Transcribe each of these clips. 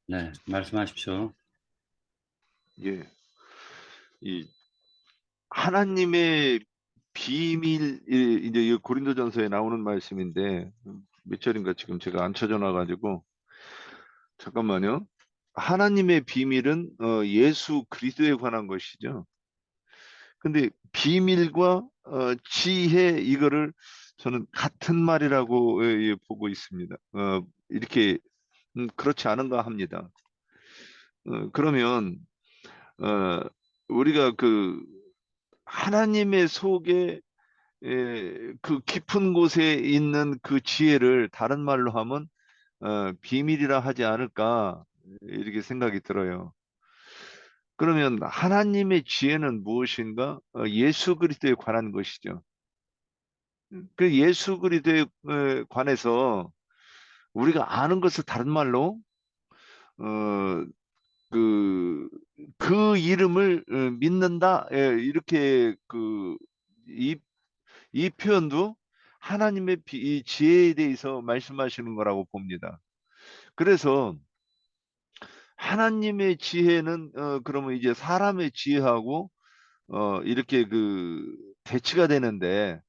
네, 말씀하십시오. 예. 이 하나님의 비밀, 이제 이 고린도전서에 나오는 말씀인데, 몇 절인가 지금 제가 안 찾아 놔 가지고 잠깐만요. 하나님의 비밀은 예수 그리스도에 관한 것이죠. 근데 비밀과 지혜, 이거를 저는 같은 말이라고 보고 있습니다. 이렇게 그렇지 않은가 합니다. 그러면 어 우리가 그 하나님의 속에 그 깊은 곳에 있는 그 지혜를 다른 말로 하면 비밀이라 하지 않을까, 이렇게 생각이 들어요. 그러면 하나님의 지혜는 무엇인가? 예수 그리스도에 관한 것이죠. 그 예수 그리스도에 관해서 우리가 아는 것을 다른 말로 어, 그, 그 이름을 믿는다. 이렇게 이 표현도 하나님의 이 지혜에 대해서 말씀하시는 거라고 봅니다. 그래서 하나님의 지혜는 그러면 이제 사람의 지혜하고 이렇게 대치가 되는데,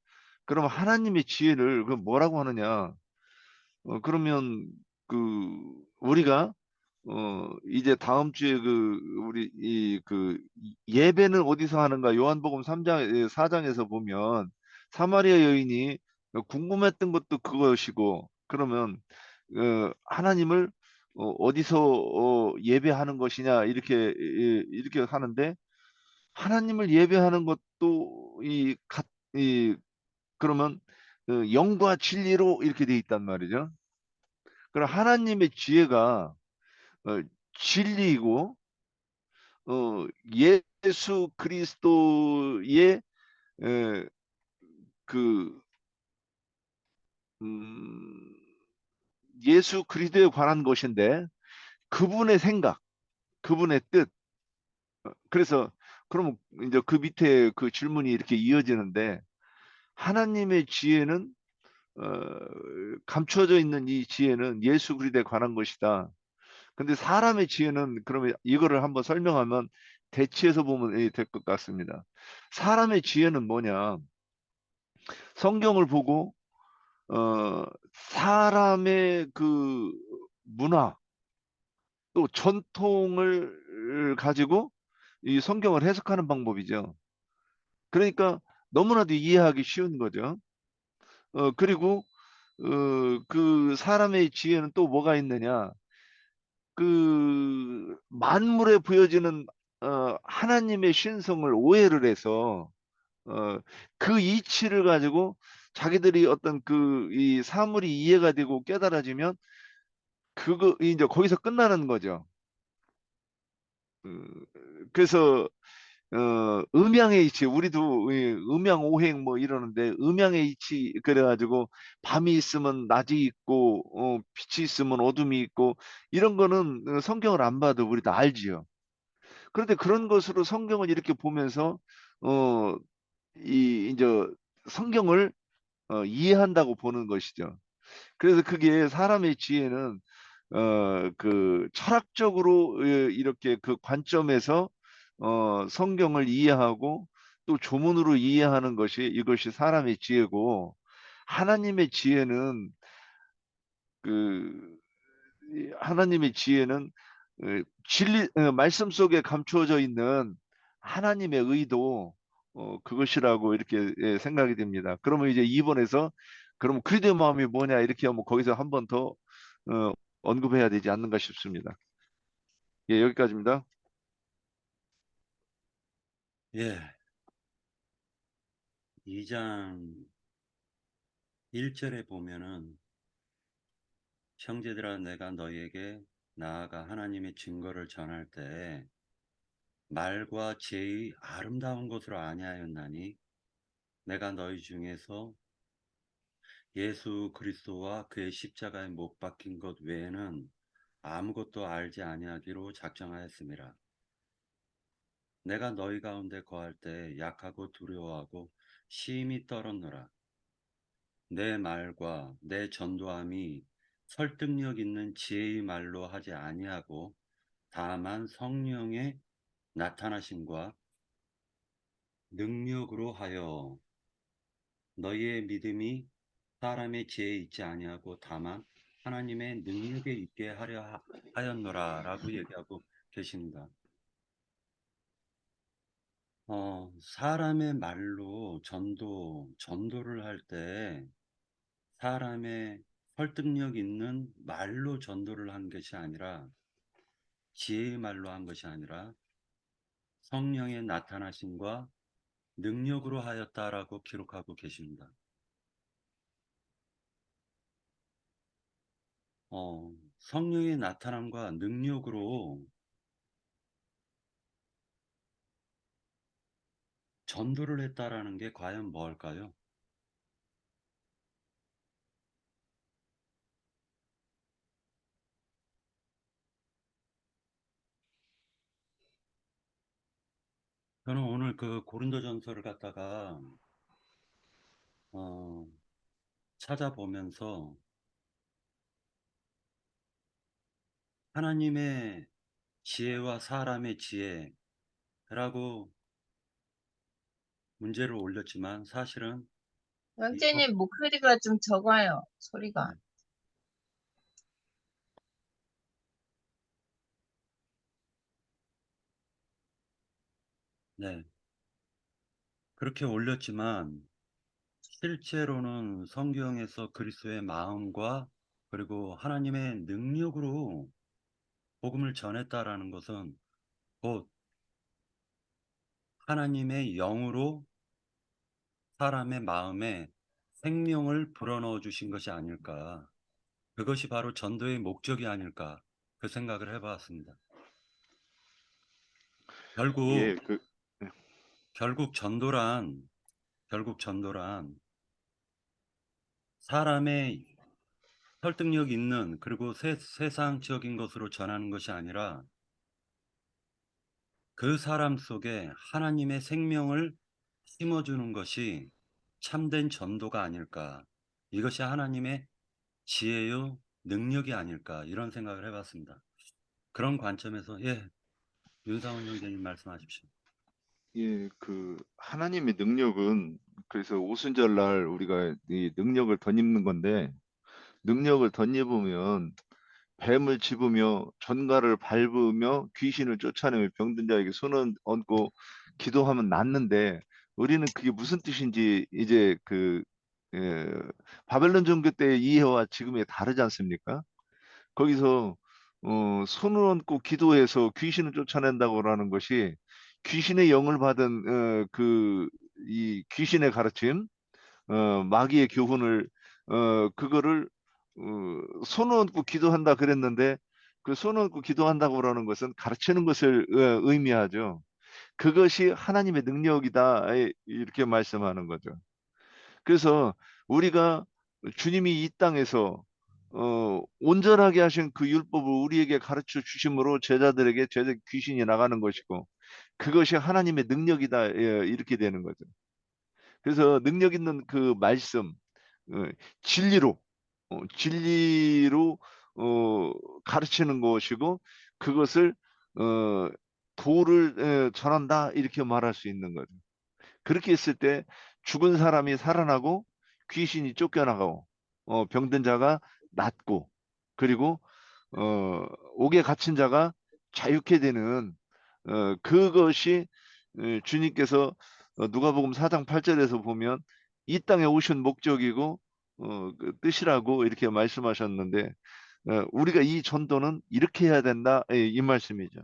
그럼 하나님의 지혜를 그 뭐라고 하느냐? 그러면 그 우리가 이제 다음 주에 우리 예배는 어디서 하는가? 요한복음 3장 4장에서 보면 사마리아 여인이 궁금했던 것도 그것이고, 그러면 하나님을 어디서 예배하는 것이냐, 이렇게 하는데, 하나님을 예배하는 것도 이 그러면 영과 진리로 이렇게 돼 있단 말이죠. 그럼 하나님의 지혜가 어, 진리이고 예수 그리스도의 에, 그 음, 예수 그리스도에 관한 것인데, 그분의 생각, 그분의 뜻. 그래서 그러면 이제 그 밑에 그 질문이 이렇게 이어지는데, 하나님의 지혜는 어, 감춰져 있는 이 지혜는 예수 그리스도에 관한 것이다. 근데 사람의 지혜는, 그러면 이거를 한번 설명하면 대치해서 보면 될 것 같습니다. 사람의 지혜는 뭐냐? 성경을 보고 사람의 그 문화 또 전통을 가지고 이 성경을 해석하는 방법이죠. 그러니까 너무나도 이해하기 쉬운 거죠. 그리고 그 사람의 지혜는 또 뭐가 있느냐? 그 만물에 보여지는 하나님의 신성을 오해를 해서 어, 그 이치를 가지고 자기들이 어떤 이 사물이 이해가 되고 깨달아지면 그거 이제 거기서 끝나는 거죠. 그래서 음양의 이치, 우리도 음양 오행 뭐 이러는데, 음양의 이치 그래가지고 밤이 있으면 낮이 있고 빛이 있으면 어둠이 있고, 이런 거는 성경을 안 봐도 우리 다 알지요. 그런데 그런 것으로 성경을 이렇게 보면서 어, 이제 성경을 이해한다고 보는 것이죠. 그래서 그게 사람의 지혜는 그 철학적으로 이렇게 그 관점에서 성경을 이해하고 또 조문으로 이해하는 것이, 이것이 사람의 지혜고, 하나님의 지혜는 그 하나님의 지혜는 말씀 속에 감추어져 있는 하나님의 의도, 그것이라고 이렇게 생각이 됩니다. 그러면 이제 2번에서 그러면 그리스도의 마음이 뭐냐, 이렇게 하면 거기서 한 번 더 언급해야 되지 않는가 싶습니다. 예, 여기까지입니다. 예, 2장 1절에 보면은 형제들아 내가 너희에게 나아가 하나님의 증거를 전할 때에 말과 지혜의 아름다운 것으로 아니하였나니 내가 너희 중에서 예수 그리스도와 그의 십자가에 못 박힌 것 외에는 아무것도 알지 아니하기로 작정하였음이라. 내가 너희 가운데 거할 때 약하고 두려워하고 심히 떨었노라. 내 말과 내 전도함이 설득력 있는 지혜의 말로 하지 아니하고 다만 성령의 나타나심과 능력으로 하여 너희의 믿음이 사람의 지혜에 있지 아니하고 다만 하나님의 능력에 있게 하려 하였노라라고 얘기하고 계십니다. 사람의 말로 전도를 할 때 사람의 설득력 있는 말로 전도를 한 것이 아니라 지혜의 말로 한 것이 아니라 성령의 나타나심과 능력으로 하였다라고 기록하고 계십니다. 성령의 나타남과 능력으로 전도를 했다라는 게 과연 뭘까요? 저는 오늘 그 고린도전서를 갖다가 어, 찾아보면서 하나님의 지혜와 사람의 지혜라고 문제를 올렸지만 사실은 이거 원장님 목소리가 좀 적어요. 소리가. 네, 네, 그렇게 올렸지만 실제로는 성경에서 그리스도의 마음과 그리고 하나님의 능력으로 복음을 전했다라는 것은 곧 하나님의 영으로 사람의 마음에 생명을 불어넣어 주신 것이 아닐까. 그것이 바로 전도의 목적이 아닐까. 그 생각을 해봤습니다. 예, 결국, 그, 결국 전도란, 결국 전도란 사람의 설득력 있는 그리고 세상적인 것으로 전하는 것이 아니라 그 사람 속에 하나님의 생명을 심어주는 것이 참된 전도가 아닐까. 이것이 하나님의 지혜요, 능력이 아닐까. 이런 생각을 해봤습니다. 그런 관점에서, 예, 윤상훈 형제님 말씀하십시오. 예, 그 하나님의 능력은 그래서 오순절날 우리가 이 능력을 덧입는 건데 능력을 덧입으면 뱀을 집으며 전갈을 밟으며 귀신을 쫓아내며 병든 자에게 손을 얹고 기도하면 낫는데 우리는 그게 무슨 뜻인지 이제 예, 바벨론 종교 때의 이해와 지금의 다르지 않습니까? 거기서 손을 얹고 기도해서 귀신을 쫓아낸다고라는 것이 귀신의 영을 받은 이 귀신의 가르침, 마귀의 교훈을 그거를 손을 얹고 기도한다 그랬는데 그 손을 얹고 기도한다고 그러는 것은 가르치는 것을 의미하죠. 그것이 하나님의 능력이다 이렇게 말씀하는 거죠. 그래서 우리가 주님이 이 땅에서 온전하게 하신 그 율법을 우리에게 가르쳐 주심으로 제자들에게 제자 귀신이 나가는 것이고 그것이 하나님의 능력이다 이렇게 되는 거죠. 그래서 능력 있는 그 말씀 어, 진리로 진리로 가르치는 것이고 그것을 어, 도를 전한다 이렇게 말할 수 있는 거죠. 그렇게 했을 때 죽은 사람이 살아나고 귀신이 쫓겨나가고 병든 자가 낫고 그리고 어, 옥에 갇힌 자가 자유케 되는 그것이 주님께서 누가복음 4장 8절에서 보면 이 땅에 오신 목적이고 그 뜻이라고 이렇게 말씀하셨는데 우리가 이 전도는 이렇게 해야 된다 이 말씀이죠.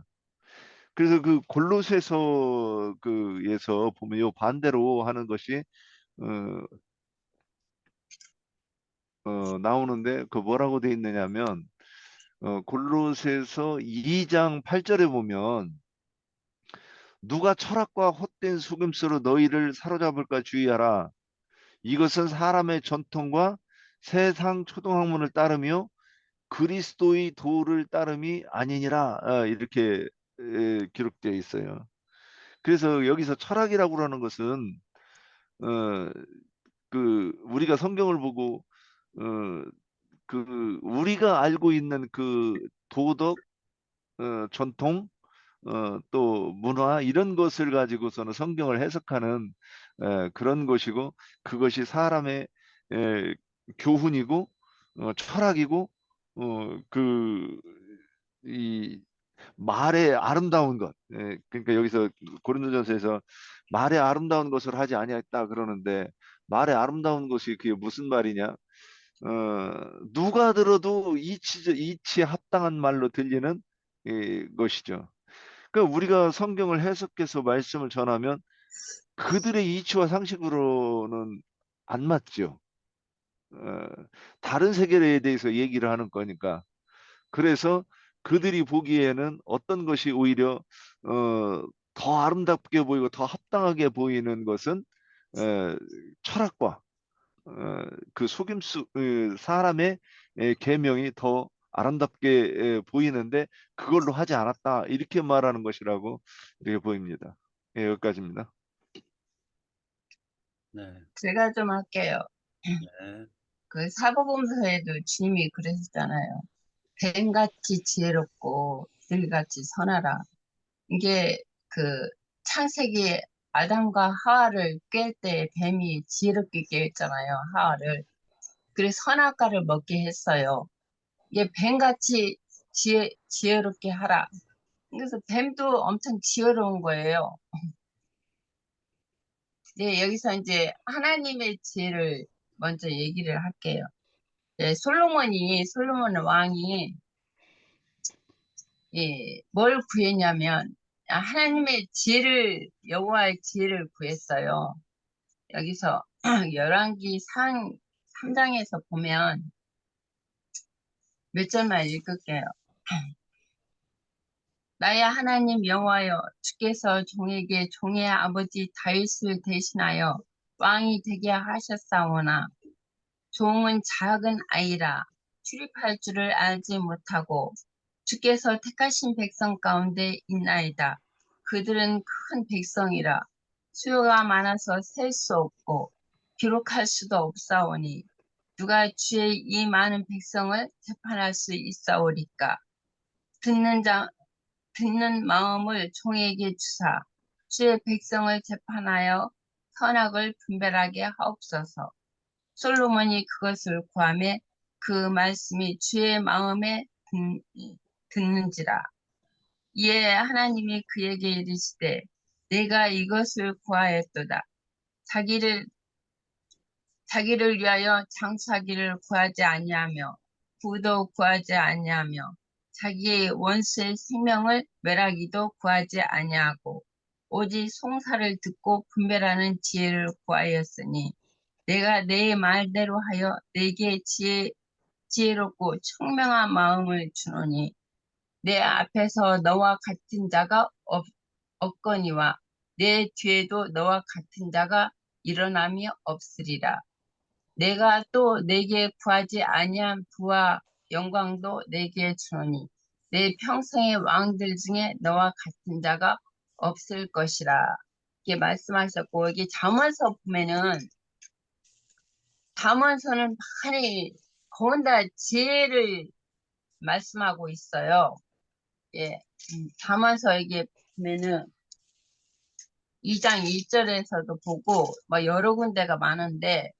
그래서 그 골로새서 그에서 보면 요 반대로 하는 것이 어, 나오는데 그 뭐라고 돼 있느냐면 골로새서 2장 8절에 보면 누가 철학과 헛된 속임수로 너희를 사로잡을까 주의하라. 이것은 사람의 전통과 세상 초등학문을 따르며 그리스도의 도를 따름이 아니니라 이렇게 기록되어 있어요. 그래서 여기서 철학이라고 하는 것은 어, 그 우리가 성경을 보고 어, 그 우리가 알고 있는 그 도덕, 전통, 또 문화 이런 것을 가지고서는 성경을 해석하는 그런 것이고 그것이 사람의 에, 교훈이고 철학이고 그 이 말의 아름다운 것. 그러니까 여기서 고린도전서에서 말의 아름다운 것을 하지 아니했다 그러는데 말의 아름다운 것이 그게 무슨 말이냐? 누가 들어도 이치에 합당한 말로 들리는 것이죠. 그러니까 우리가 성경을 해석해서 말씀을 전하면 그들의 이치와 상식으로는 안 맞죠. 어, 다른 세계에 대해서 얘기를 하는 거니까. 그래서 그들이 보기에는 어떤 것이 오히려 더 아름답게 보이고 더 합당하게 보이는 것은 어, 철학과 그 속임수 사람의 계명이 더 아름답게 보이는데 그걸로 하지 않았다 이렇게 말하는 것이라고 이렇게 보입니다. 예, 여기까지입니다. 네, 제가 좀 할게요. 네, 그 사복음서에도 주님이 그러셨잖아요. 뱀같이 지혜롭고 들같이 선하라. 이게 그 창세기 아담과 하와를 깰 때 뱀이 지혜롭게 깼잖아요. 하와를. 그래서 선악과를 먹게 했어요. 이게 뱀같이 지혜롭게 하라. 그래서 뱀도 엄청 지혜로운 거예요. 네, 여기서 이제 하나님의 지혜를 먼저 얘기를 할게요. 네, 솔로몬 왕이 뭘 구했냐면 하나님의 지혜를 여호와의 지혜를 구했어요. 여기서 열왕기 3장에서 보면 몇 절만 읽을게요. 나의 하나님 여호와여 주께서 종에게 종의 아버지 다윗을 대신하여 왕이 되게 하셨사오나 종은 작은 아이라 출입할 줄을 알지 못하고 주께서 택하신 백성 가운데 있나이다. 그들은 큰 백성이라 수요가 많아서 셀 수 없고 기록할 수도 없사오니 누가 주의 이 많은 백성을 재판할 수 있사오리까. 듣는 자 듣는 마음을 종에게 주사 주의 백성을 재판하여 선악을 분별하게 하옵소서. 솔로몬이 그것을 구하매 그 말씀이 주의 마음에 듣는지라. 이에 하나님이 그에게 이르시되 내가 이것을 구하였도다. 자기를 자기를 위하여 장수하기를 구하지 아니하며 부도 구하지 아니하며 자기의 원수의 생명을 멸하기도 구하지 아니하고 오직 송사를 듣고 분별하는 지혜를 구하였으니 내가 내 말대로 하여 내게 지혜롭고 청명한 마음을 주노니 내 앞에서 너와 같은 자가 없거니와 내 뒤에도 너와 같은 자가 일어남이 없으리라. 내가 또 내게 구하지 아니한 부와 영광도 내게 주노니 내 평생의 왕들 중에 너와 같은 자가 없을 것이라. 이렇게 말씀하셨고 여기 잠언서 보면은 잠언서는 많이 거의 다 지혜를 말씀하고 있어요. 예, 잠언서 이게 보면은 2장 1절에서도 보고 뭐 여러 군데가 많은데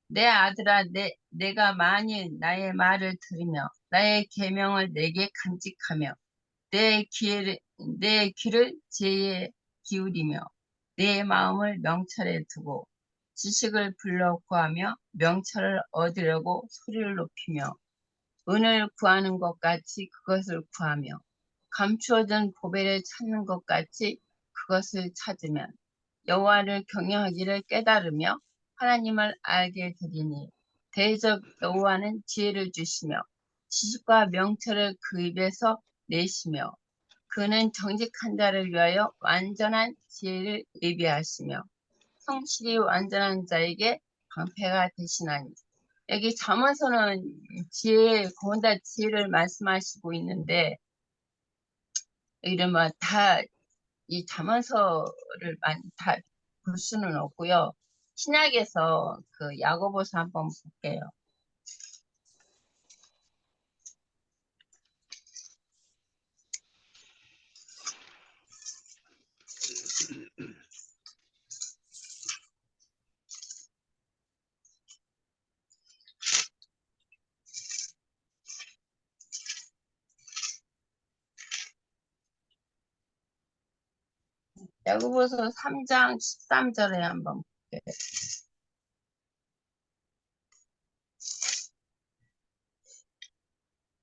내 아들아 내가 만일 나의 말을 들으며 나의 계명을 내게 간직하며 내 귀를 지혜에 기울이며 내 마음을 명철에 두고 지식을 불러 구하며 명철을 얻으려고 소리를 높이며 은을 구하는 것 같이 그것을 구하며 감추어진 보배를 찾는 것 같이 그것을 찾으면 여호와를 경외하기를 깨달으며 하나님을 알게 되리니 대적 여호와는 지혜를 주시며 지식과 명철을 그 입에서 내시며 그는 정직한 자를 위하여 완전한 지혜를 예비하시며 성실히 완전한 자에게 방패가 되시나니. 여기 잠언서는 고운다 지혜를 말씀하시고 있는데 이러면 다 이 잠언서를 다 볼 수는 없고요. 신약에서 그 야고보서 한번 볼게요. 야고보서 3장 13절에 한번 볼게요.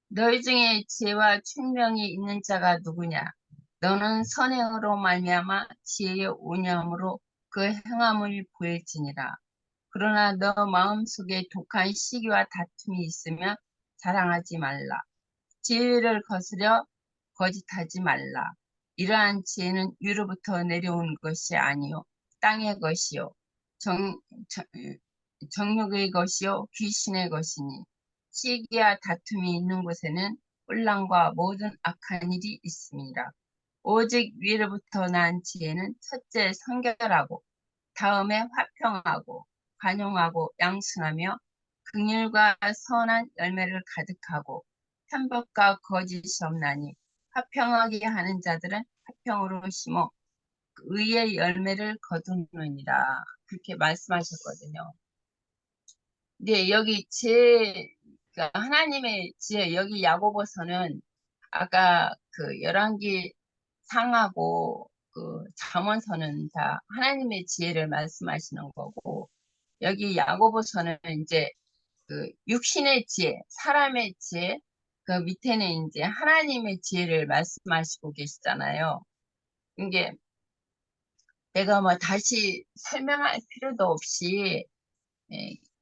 너희 중에 지혜와 총명이 있는 자가 누구냐? 너는 선행으로 말미암아 지혜의 온유함으로 그 행함을 보일지니라. 그러나 너 마음속에 독한 시기와 다툼이 있으면 자랑하지 말라. 지혜를 거스려 거짓하지 말라. 이러한 지혜는 위로부터 내려온 것이 아니요 땅의 것이요 정, 정, 정욕의 것이요 귀신의 것이니 시기와 다툼이 있는 곳에는 혼란과 모든 악한 일이 있습니다. 오직 위로부터 난 지혜는 첫째 성결하고 다음에 화평하고 관용하고 양순하며 긍휼과 선한 열매를 가득하고 편법과 거짓이 없나니 화평하게 하는 자들은 화평으로 심어 의의 열매를 거두느니라. 그렇게 말씀하셨거든요. 근데 여기 그러니까 하나님의 지혜, 여기 야고보서는 아까 그 열왕기 상하고 그 잠언서는 다 하나님의 지혜를 말씀하시는 거고, 여기 야고보서는 이제 그 육신의 지혜, 사람의 지혜, 그 밑에는 이제 하나님의 지혜를 말씀하시고 계시잖아요. 이게 내가 뭐 다시 설명할 필요도 없이,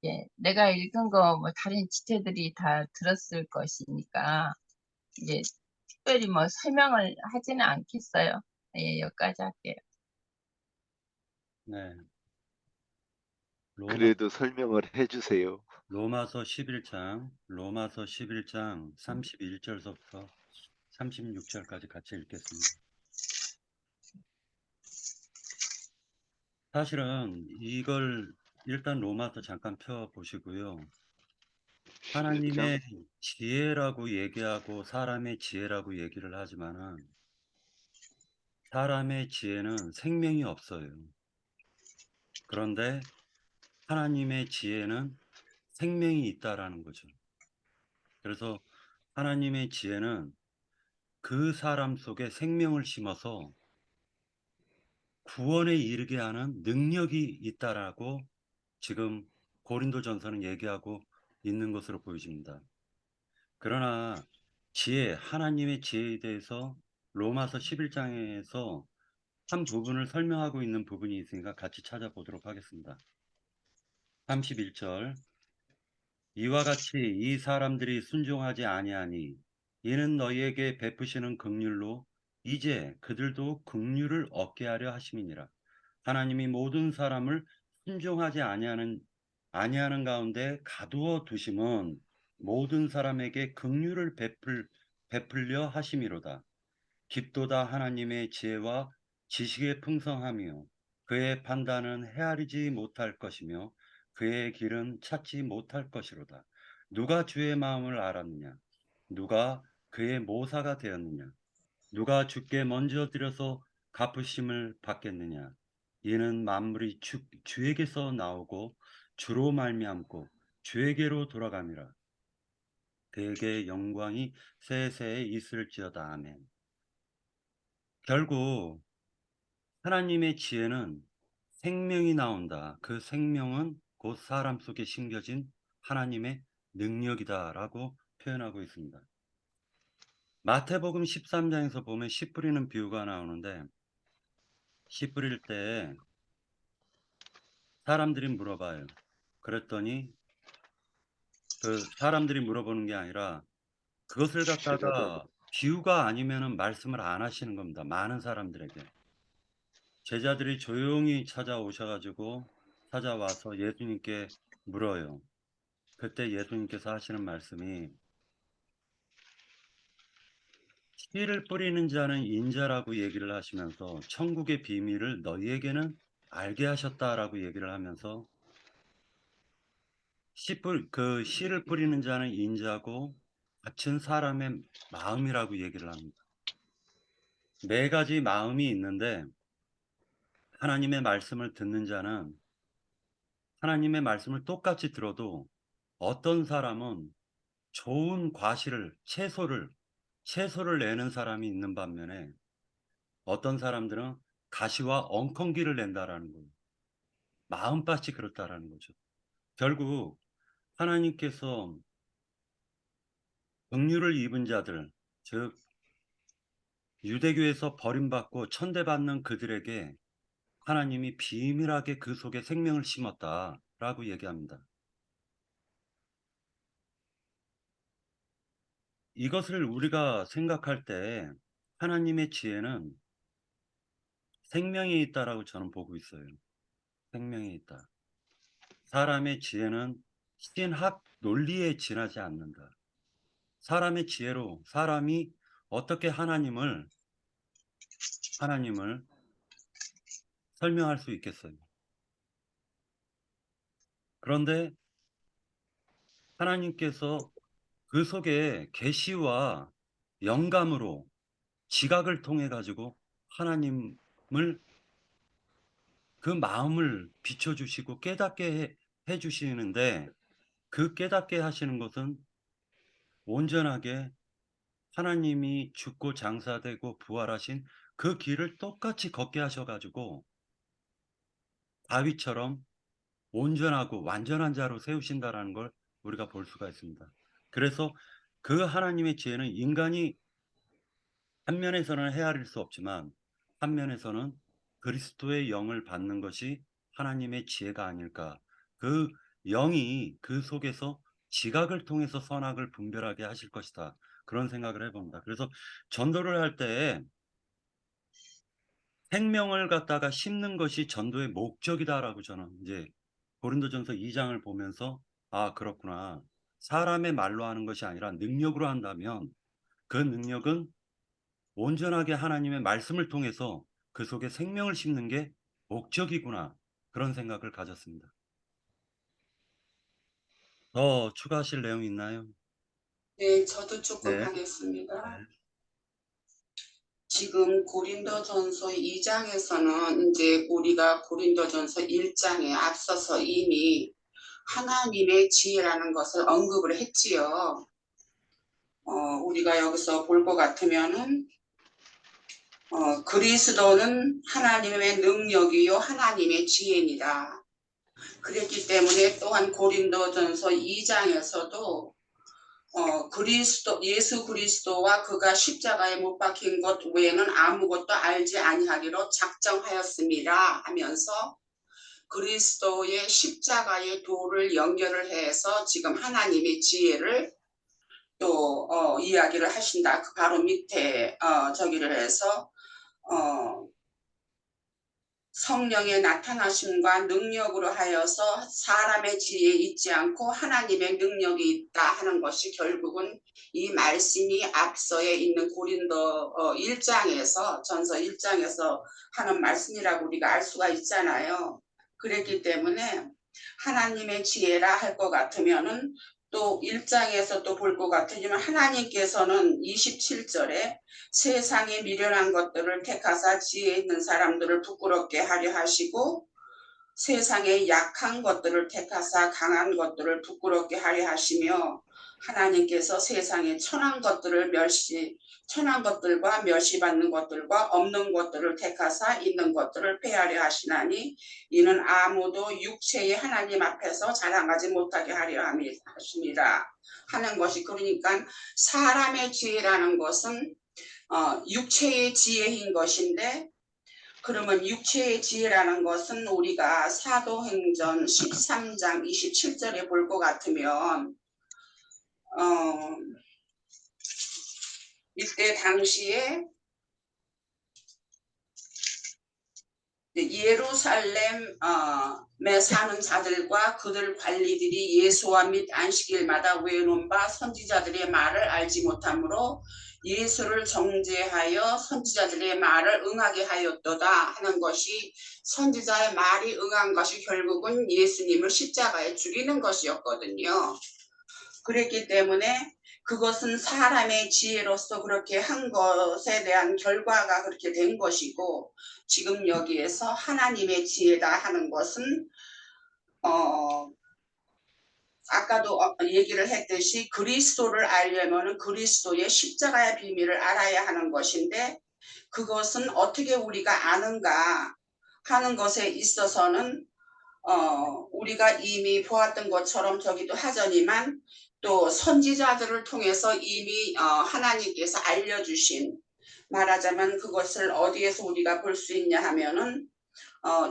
예, 내가 읽은 거 뭐 다른 지체들이 다 들었을 것이니까 이제 특별히 뭐 설명을 하지는 않겠어요. 예, 여기까지 할게요. 네. 그래도 설명을 해주세요. 로마서 11장 31절서부터 36절까지 같이 읽겠습니다. 사실은 이걸 일단 로마서 잠깐 펴보시고요. 11장 하나님의 지혜라고 얘기하고 사람의 지혜라고 얘기를 하지만은 사람의 지혜는 생명이 없어요. 그런데 하나님의 지혜는 생명이 있다라는 거죠. 그래서 하나님의 지혜는 그 사람 속에 생명을 심어서 구원에 이르게 하는 능력이 있다라고 지금 고린도전서는 얘기하고 있는 것으로 보여집니다. 그러나 지혜, 하나님의 지혜에 대해서 로마서 11장에서 한 부분을 설명하고 있는 부분이 있으니까 같이 찾아보도록 하겠습니다. 31절 이와 같이 이 사람들이 순종하지 아니하니 이는 너희에게 베푸시는 긍휼로 이제 그들도 긍휼을 얻게 하려 하심이니라. 하나님이 모든 사람을 순종하지 아니하는 가운데 가두어 두심은 모든 사람에게 긍휼을 베풀려 하심이로다. 깊도다 하나님의 지혜와 지식의 풍성하며 그의 판단은 헤아리지 못할 것이며 그의 길은 찾지 못할 것이로다. 누가 주의 마음을 알았느냐? 누가 그의 모사가 되었느냐? 누가 주께 먼저 드려서 갚으심을 받겠느냐? 이는 만물이 주에게서 나오고 주로 말미암고 주에게로 돌아감이라. 그에게 영광이 세세에 있을지어다. 아멘. 결국 하나님의 지혜는 생명이 나온다. 그 생명은 곧 사람 속에 심겨진 하나님의 능력이다라고 표현하고 있습니다. 마태복음 13장에서 보면 씨 뿌리는 비유가 나오는데 씨 뿌릴 때 사람들이 물어봐요. 그랬더니 그 사람들이 물어보는 게 아니라 그것을 갖다가 비유가 아니면은 말씀을 안 하시는 겁니다. 많은 사람들에게. 제자들이 조용히 찾아와서 예수님께 물어요. 그때 예수님께서 하시는 말씀이 씨를 뿌리는 자는 인자라고 얘기를 하시면서 천국의 비밀을 너희에게는 알게 하셨다라고 얘기를 하면서 그 씨를 뿌리는 자는 인자고 갇힌 사람의 마음이라고 얘기를 합니다. 네 가지 마음이 있는데 하나님의 말씀을 듣는 자는 하나님의 말씀을 똑같이 들어도 어떤 사람은 좋은 채소를 내는 사람이 있는 반면에 어떤 사람들은 가시와 엉겅기를 낸다라는 거예요. 마음밭이 그렇다라는 거죠. 결국 하나님께서 긍휼을 입은 자들, 즉 유대교에서 버림받고 천대받는 그들에게 하나님이 비밀하게 그 속에 생명을 심었다라고 얘기합니다. 이것을 우리가 생각할 때 하나님의 지혜는 생명에 있다라고 저는 보고 있어요. 생명에 있다. 사람의 지혜는 신학 논리에 지나지 않는다. 사람의 지혜로 사람이 어떻게 하나님을 설명할 수 있겠어요. 그런데 하나님께서 그 속에 계시와 영감으로 지각을 통해 가지고 하나님을 그 마음을 비춰주시고 깨닫게 해 주시는데, 그 깨닫게 하시는 것은 온전하게 하나님이 죽고 장사되고 부활하신 그 길을 똑같이 걷게 하셔 가지고 다윗처럼 온전하고 완전한 자로 세우신다라는 걸 우리가 볼 수가 있습니다. 그래서 그 하나님의 지혜는 인간이 한 면에서는 헤아릴 수 없지만 한 면에서는 그리스도의 영을 받는 것이 하나님의 지혜가 아닐까. 그 영이 그 속에서 지각을 통해서 선악을 분별하게 하실 것이다. 그런 생각을 해봅니다. 그래서 전도를 할 때 생명을 갖다가 심는 것이 전도의 목적이다라고 저는 이제 고린도전서 2장을 보면서 아, 그렇구나. 사람의 말로 하는 것이 아니라 능력으로 한다면 그 능력은 온전하게 하나님의 말씀을 통해서 그 속에 생명을 심는 게 목적이구나. 그런 생각을 가졌습니다. 더 추가하실 내용 있나요? 네, 저도 조금 네. 하겠습니다. 지금 고린도전서 2장에서는 이제 우리가 고린도전서 1장에 앞서서 이미 하나님의 지혜라는 것을 언급을 했지요. 우리가 여기서 볼 것 같으면은 그리스도는 하나님의 능력이요 하나님의 지혜입니다. 그랬기 때문에 또한 고린도전서 2장에서도 예수 그리스도와 그가 십자가에 못 박힌 것 외에는 아무것도 알지 아니하기로 작정하였습니다 하면서 그리스도의 십자가의 도를 연결을 해서 지금 하나님의 지혜를 또 이야기를 하신다. 그 바로 밑에 저기를 해서 성령의 나타나심과 능력으로 하여서 사람의 지혜에 있지 않고 하나님의 능력이 있다 하는 것이 결국은 이 말씀이 앞서에 있는 고린도 1장에서 전서 1장에서 하는 말씀이라고 우리가 알 수가 있잖아요. 그랬기 때문에 하나님의 지혜라 할 것 같으면은 또 1장에서 또 볼 것 같으면 하나님께서는 27절에 세상에 미련한 것들을 택하사 지혜 있는 사람들을 부끄럽게 하려 하시고 세상에 약한 것들을 택하사 강한 것들을 부끄럽게 하려 하시며 하나님께서 세상에 천한 것들과 멸시받는 것들과 없는 것들을 택하사 있는 것들을 폐하려 하시나니 이는 아무도 육체의 하나님 앞에서 자랑하지 못하게 하려 하십니다 하는 것이, 그러니까 사람의 지혜라는 것은 육체의 지혜인 것인데, 그러면 육체의 지혜라는 것은 우리가 사도행전 13장 27절에 볼 것 같으면 이때 당시에 예루살렘에 사는 자들과 그들 관리들이 예수와 및 안식일마다 외놓은 바 선지자들의 말을 알지 못하므로 예수를 정죄하여 선지자들의 말을 응하게 하였도다 하는 것이, 선지자의 말이 응한 것이 결국은 예수님을 십자가에 죽이는 것이었거든요. 그랬기 때문에 그것은 사람의 지혜로서 그렇게 한 것에 대한 결과가 그렇게 된 것이고, 지금 여기에서 하나님의 지혜다 하는 것은 아까도 얘기를 했듯이 그리스도를 알려면 그리스도의 십자가의 비밀을 알아야 하는 것인데, 그것은 어떻게 우리가 아는가 하는 것에 있어서는 우리가 이미 보았던 것처럼 저기도 하자니만 또 선지자들을 통해서 이미 하나님께서 알려주신, 말하자면 그것을 어디에서 우리가 볼 수 있냐 하면은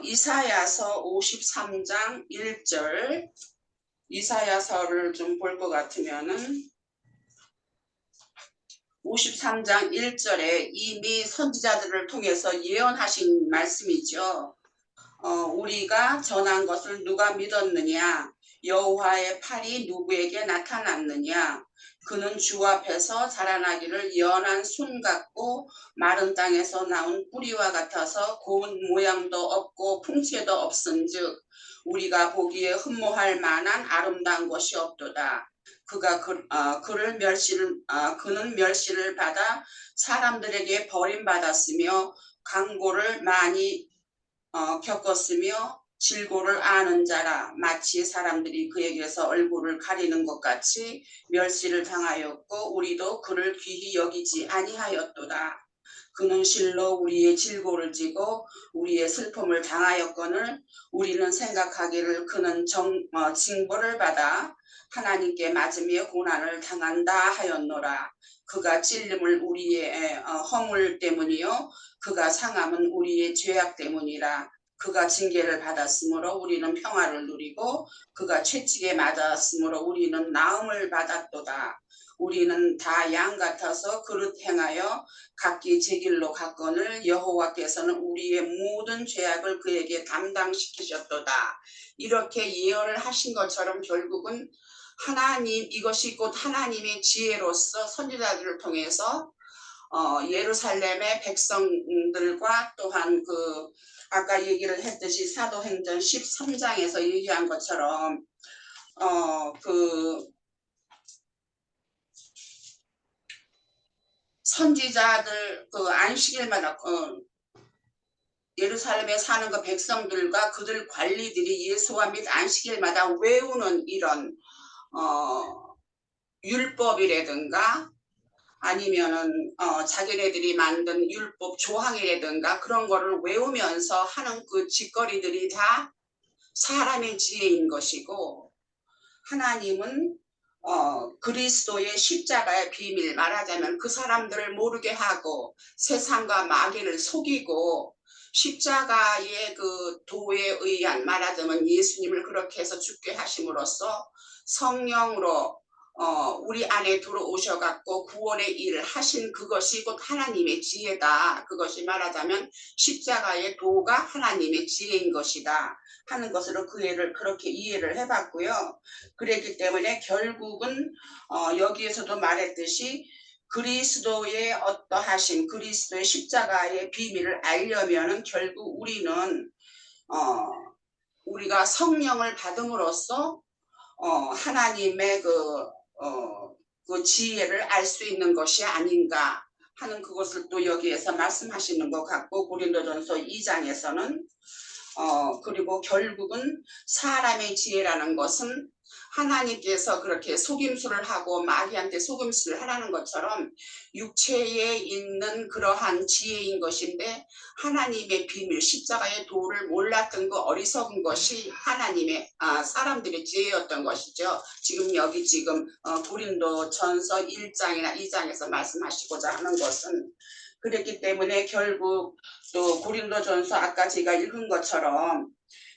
이사야서 53장 1절, 이사야서를 좀 볼 것 같으면은 53장 1절에 이미 선지자들을 통해서 예언하신 말씀이죠. 우리가 전한 것을 누가 믿었느냐? 여호와의 팔이 누구에게 나타났느냐? 그는 주 앞에서 자라나기를 연한 순 같고 마른 땅에서 나온 뿌리와 같아서 고운 모양도 없고 풍채도 없은즉 우리가 보기에 흠모할 만한 아름다운 것이 없도다. 그는 멸시를 받아 사람들에게 버림받았으며 강고를 많이 겪었으며 질고를 아는 자라. 마치 사람들이 그에게서 얼굴을 가리는 것 같이 멸시를 당하였고 우리도 그를 귀히 여기지 아니하였도다. 그는 실로 우리의 질고를 지고 우리의 슬픔을 당하였거늘 우리는 생각하기를 그는 징벌을 받아 하나님께 맞으며 고난을 당한다 하였노라. 그가 찔림을 우리의 허물 때문이요 그가 상함은 우리의 죄악 때문이라. 그가 징계를 받았으므로 우리는 평화를 누리고 그가 채찍에 맞았으므로 우리는 나음을 받았도다. 우리는 다 양 같아서 그릇 행하여 각기 제 길로 갔거늘 여호와께서는 우리의 모든 죄악을 그에게 담당시키셨도다. 이렇게 예언을 하신 것처럼 결국은 하나님, 이것이 곧 하나님의 지혜로서 선지자들을 통해서 예루살렘의 백성들과 또한 아까 얘기를 했듯이 사도행전 13장에서 얘기한 것처럼 선지자들 안식일마다 예루살렘에 사는 그 백성들과 그들 관리들이 예수와 및 안식일마다 외우는 이런 율법이라든가 아니면은 자기네들이 만든 율법 조항이라든가 그런 거를 외우면서 하는 그 짓거리들이 다 사람의 지혜인 것이고, 하나님은 그리스도의 십자가의 비밀, 말하자면 그 사람들을 모르게 하고 세상과 마귀를 속이고 십자가의 그 도에 의한, 말하자면 예수님을 그렇게 해서 죽게 하심으로써 성령으로 우리 안에 들어오셔갖고 구원의 일을 하신 그것이 곧 하나님의 지혜다. 그것이 말하자면 십자가의 도가 하나님의 지혜인 것이다 하는 것으로 그 애를 그렇게 이해를 해봤고요. 그랬기 때문에 결국은 여기에서도 말했듯이 그리스도의 어떠하심, 그리스도의 십자가의 비밀을 알려면은 결국 우리는 우리가 성령을 받음으로써 하나님의 그 지혜를 알 수 있는 것이 아닌가 하는 그것을 또 여기에서 말씀하시는 것 같고, 고린도전서 2장에서는 그리고 결국은 사람의 지혜라는 것은 하나님께서 그렇게 속임수를 하고 마귀한테 속임수를 하라는 것처럼 육체에 있는 그러한 지혜인 것인데, 하나님의 비밀 십자가의 도를 몰랐던 그 어리석은 것이 하나님의 사람들의 지혜였던 것이죠. 지금 고린도전서 1장이나 2장에서 말씀하시고자 하는 것은 그랬기 때문에 결국 또 고린도전서 아까 제가 읽은 것처럼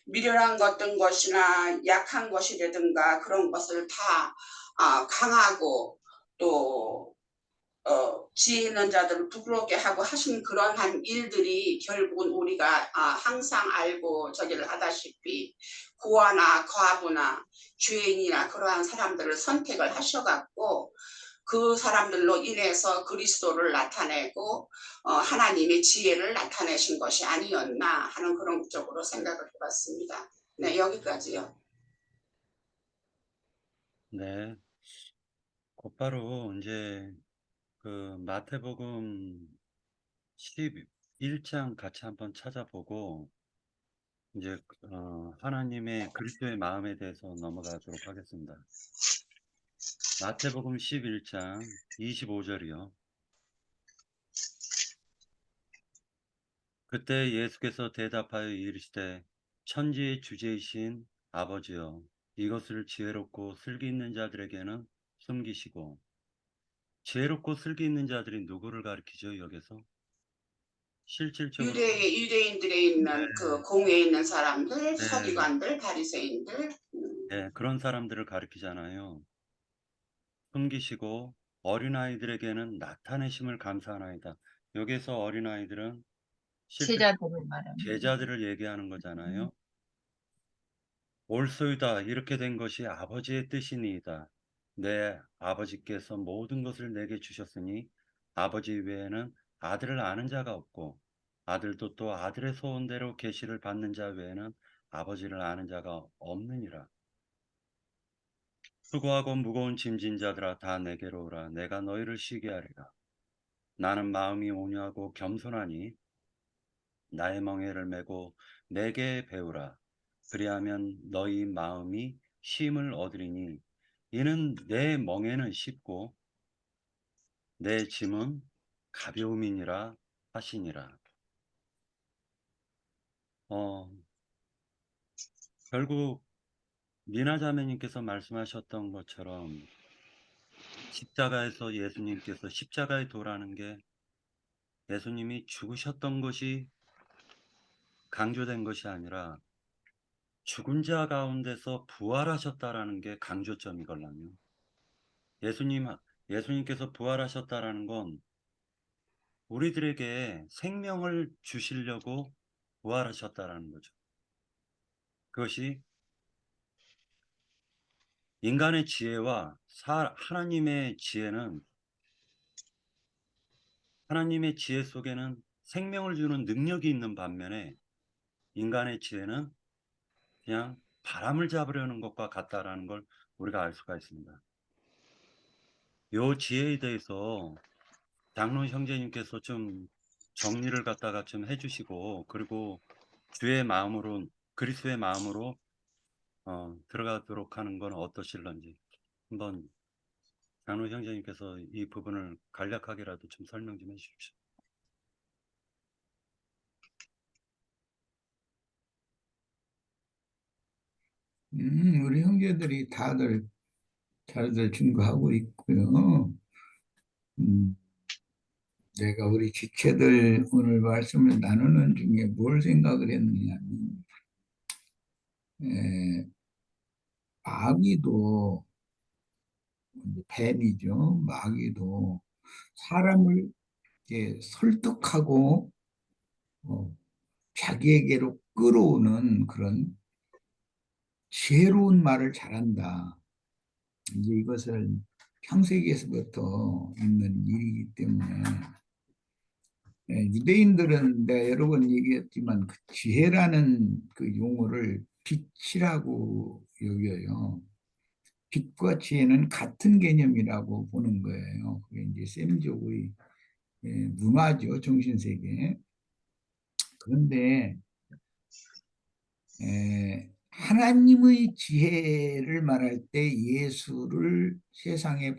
미련한 어떤 것이나 약한 것이라든가 그런 것을 다 강하고 또 지혜 있는 자들을 부끄럽게 하고 하신 그러한 일들이 결국은 우리가 항상 알고 저기를 하다시피 고아나 과부나 죄인이나 그러한 사람들을 선택을 하셔갖고 그 사람들로 인해서 그리스도를 나타내고 하나님의 지혜를 나타내신 것이 아니었나 하는 그런 쪽으로 생각을 해봤습니다. 네, 여기까지요. 네. 곧바로 이제 그 마태복음 11장 같이 한번 찾아보고 이제 하나님의 그리스도의 마음에 대해서 넘어가도록 하겠습니다. 마태복음 11장 25절이요. 그때 예수께서 대답하여 이르시되 천지의 주제이신 아버지여 이것을 지혜롭고 슬기 있는 자들에게는 숨기시고 지혜롭고 슬기 있는 자들이 누구를 가리키죠? 여기서 실질적으로 유대인들에 있는 그 공회에 있는 사람들, 네. 서기관들, 바리새인들. 네, 그런 사람들을 가리키잖아요. 숨기시고 어린아이들에게는 나타내심을 감사하나이다. 여기서 어린아이들은 실제 제자들을 말하는 제자들을 얘기하는 거잖아요. 올소이다 이렇게 된 것이 아버지의 뜻이니이다. 내 아버지께서 모든 것을 내게 주셨으니 아버지 외에는 아들을 아는 자가 없고 아들도 또 아들의 소원대로 계시를 받는 자 외에는 아버지를 아는 자가 없느니라. 수고하고 무거운 짐진 자들아 다 내게로 오라. 내가 너희를 쉬게 하리라. 나는 마음이 온유하고 겸손하니 나의 멍에를 메고 내게 배우라. 그리하면 너희 마음이 쉼을 얻으리니 이는 내 멍에는 쉽고 내 짐은 가벼움이니라 하시니라. 결국 미나 자매님께서 말씀하셨던 것처럼 십자가에서 예수님께서 십자가에 도라는 게 예수님이 죽으셨던 것이 강조된 것이 아니라 죽은 자 가운데서 부활하셨다라는 게 강조점이걸랑요. 예수님께서 부활하셨다라는 건 우리들에게 생명을 주시려고 부활하셨다라는 거죠. 그것이 인간의 지혜와 하나님의 지혜는 하나님의 지혜 속에는 생명을 주는 능력이 있는 반면에 인간의 지혜는 그냥 바람을 잡으려는 것과 같다라는 걸 우리가 알 수가 있습니다. 이 지혜에 대해서 장로 형제님께서 좀 정리를 갖다가 좀 해주시고 그리고 주의 마음으로 그리스도의 마음으로 들어가도록 하는 건 어떠실런지 한번 장로 형제님께서 이 부분을 간략하게라도 좀 설명 좀 해주십시오. 우리 형제들이 다들 잘들 증거하고 있고요. 내가 우리 지체들 오늘 말씀을 나누는 중에 뭘 생각을 했느냐면, 마귀도, 뱀이죠. 마귀도 사람을 설득하고 자기에게로 끌어오는 그런 지혜로운 말을 잘한다. 이제 이것을 창세기에서부터 있는 일이기 때문에 유대인들은 내가 여러 번 얘기했지만 그 지혜라는 그 용어를 빛이라고 여겨요. 빛과 지혜는 같은 개념이라고 보는 거예요. 그게 이제 셈족의 문화죠, 정신세계. 그런데 하나님의 지혜를 말할 때 예수를 세상에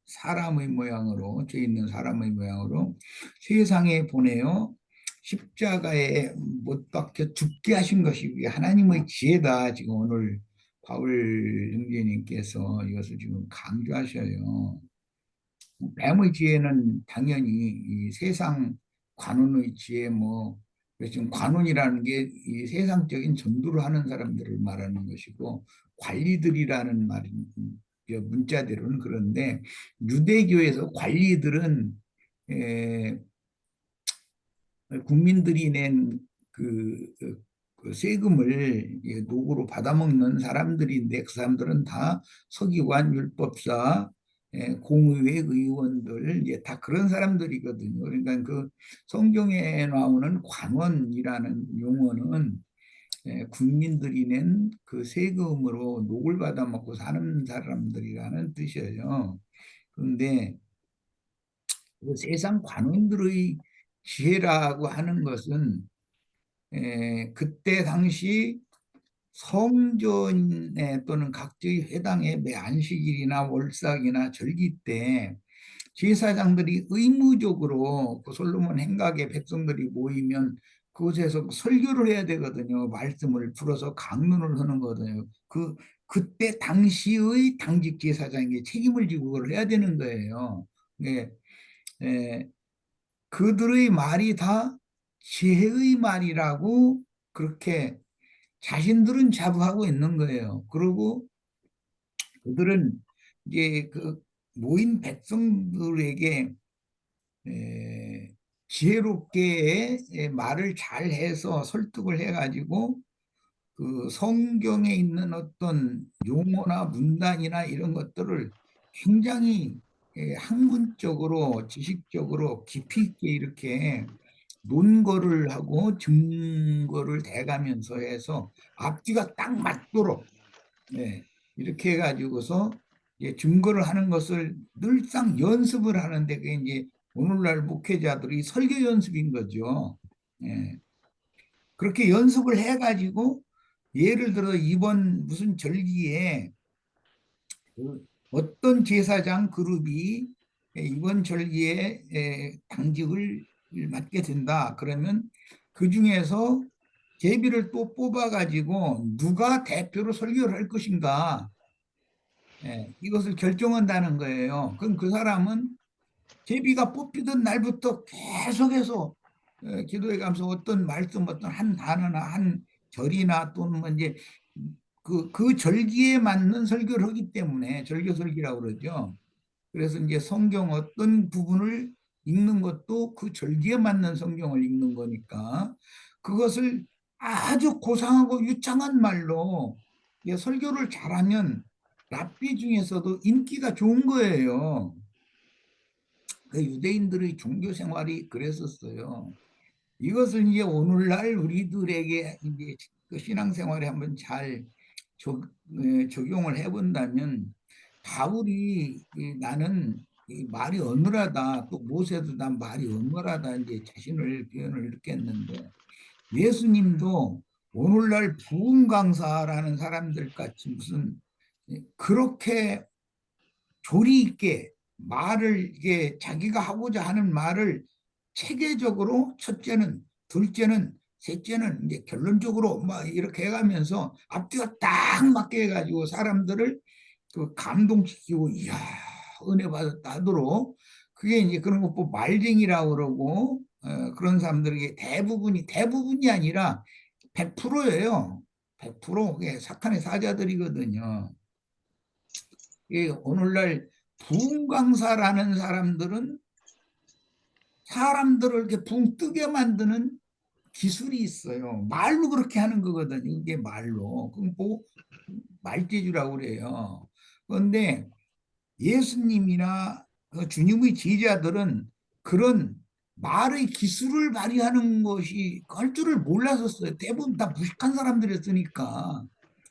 사람의 모양으로, 죄 있는 사람의 모양으로 세상에 보내어 십자가에 못 박혀 죽게 하신 것이 하나님의 지혜다. 지금 오늘 바울 형제님께서 이것을 지금 강조하셔요. 뱀의 지혜는 당연히 이 세상 관원의 지혜, 지금 관원이라는 게 이 세상적인 전도를 하는 사람들을 말하는 것이고, 관리들이라는 말이 문자대로는 그런데, 유대교에서 관리들은 국민들이 낸 그 세금을 노고로 받아먹는 사람들인데, 그 사람들은 다 서기관, 율법사, 공의회 의원들, 다 그런 사람들이거든요. 그러니까 그 성경에 나오는 관원이라는 용어는 국민들이 낸 그 세금으로 녹을 받아먹고 사는 사람들이라는 뜻이에요. 그런데 그 세상 관원들의 지혜라고 하는 것은 그때 당시 성전에 또는 각지의 회당에 매 안식일이나 월삭이나 절기 때 제사장들이 의무적으로 그 솔로몬 행각에 백성들이 모이면 그곳에서 설교를 해야 되거든요. 말씀을 풀어서 강론을 하는 거거든요. 그때 당시의 당직 제사장에게 책임을 지고 그걸 해야 되는 거예요. 예, 예, 그들의 말이 다 지혜의 말이라고 그렇게 자신들은 자부하고 있는 거예요. 그리고 그들은 이제 그 모인 백성들에게 지혜롭게 말을 잘 해서 설득을 해가지고 그 성경에 있는 어떤 용어나 문단이나 이런 것들을 굉장히 학문적으로 지식적으로 깊이 있게 이렇게 논거를 하고 증거를 대가면서 해서 앞뒤가 딱 맞도록 이렇게 해가지고서 증거를 하는 것을 늘상 연습을 하는데 그게 이제 오늘날 목회자들이 설교 연습인 거죠. 예. 그렇게 연습을 해가지고 예를 들어 이번 무슨 절기에 그 어떤 제사장 그룹이 이번 절기에 당직을 맡게 된다. 그러면 그 중에서 제비를 또 뽑아가지고 누가 대표로 설교를 할 것인가 이것을 결정한다는 거예요. 그럼 그 사람은 제비가 뽑히던 날부터 계속해서 기도해 가면서 어떤 말씀, 어떤 한 단어나 한 절이나 또는 뭐 이제 그 절기에 맞는 설교를 하기 때문에 절교설기라고 그러죠. 그래서 이제 성경 어떤 부분을 읽는 것도 그 절기에 맞는 성경을 읽는 거니까 그것을 아주 고상하고 유창한 말로 설교를 잘하면 랍비 중에서도 인기가 좋은 거예요. 그 유대인들의 종교 생활이 그랬었어요. 이것을 이제 오늘날 우리들에게 이제 그 신앙생활에 한번 잘 적용을 해본다면 바울이 나는 말이 어눌하다 또 모세도 난 말이 어눌하다 이제 자신을 표현을 이렇게 했는데 예수님도 오늘날 부흥 강사라는 사람들 같이 무슨 그렇게 조리 있게 말을 이게 자기가 하고자 하는 말을 체계적으로 첫째는 둘째는 셋째는 이제 결론적으로 막 이렇게 해가면서 앞뒤가 딱 맞게 해가지고 사람들을 그 감동시키고 이야 은혜 받았다 하도록 그게 이제 그런 거 뭐 말쟁이라고 그러고 그런 사람들에게 대부분이 아니라 100%예요. 100% 그게 사탄의 사자들이거든요. 오늘날 부흥 강사라는 사람들은 사람들을 이렇게 붕 뜨게 만드는 기술이 있어요. 말로 그렇게 하는 거거든요. 이게 말로. 그럼 뭐 말재주라고 그래요. 그런데 예수님이나 그 주님의 제자들은 그런 말의 기술을 발휘하는 것이 할 줄을 몰랐었어요. 대부분 다 무식한 사람들이었으니까.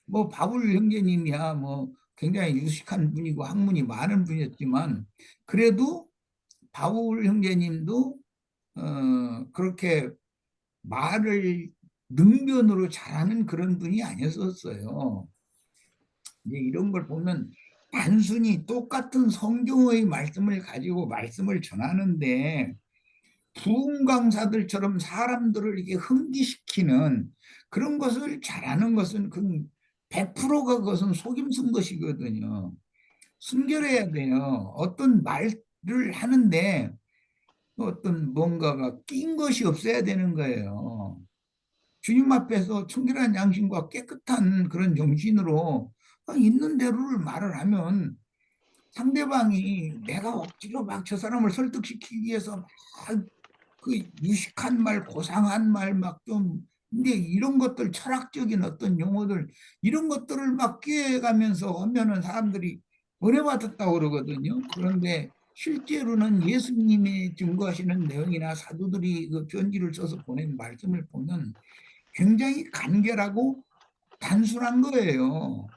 뭐 바울 형제님이야 뭐 굉장히 유식한 분이고 학문이 많은 분이었지만 그래도 바울 형제님도 그렇게 말을 능변으로 잘하는 그런 분이 아니었었어요. 이제 이런 걸 보면 단순히 똑같은 성경의 말씀을 가지고 말씀을 전하는데 부흥 강사들처럼 사람들을 이게 흥기시키는 그런 것을 잘하는 것은 그 100%가 그것은 속임수인 것이거든요. 순결해야 돼요. 어떤 말을 하는데 어떤 뭔가가 낀 것이 없어야 되는 거예요. 주님 앞에서 청결한 양심과 깨끗한 그런 정신으로 있는 대로를 말을 하면 상대방이 내가 억지로 막 저 사람을 설득시키기 위해서 막 그 유식한 말, 고상한 말 막 좀 근데 이런 것들 철학적인 어떤 용어들 이런 것들을 막 끼워가면서 하면은 사람들이 은혜 받았다고 그러거든요. 그런데 실제로는 예수님이 증거하시는 내용이나 사도들이 그 편지를 써서 보낸 말씀을 보면 굉장히 간결하고 단순한 거예요.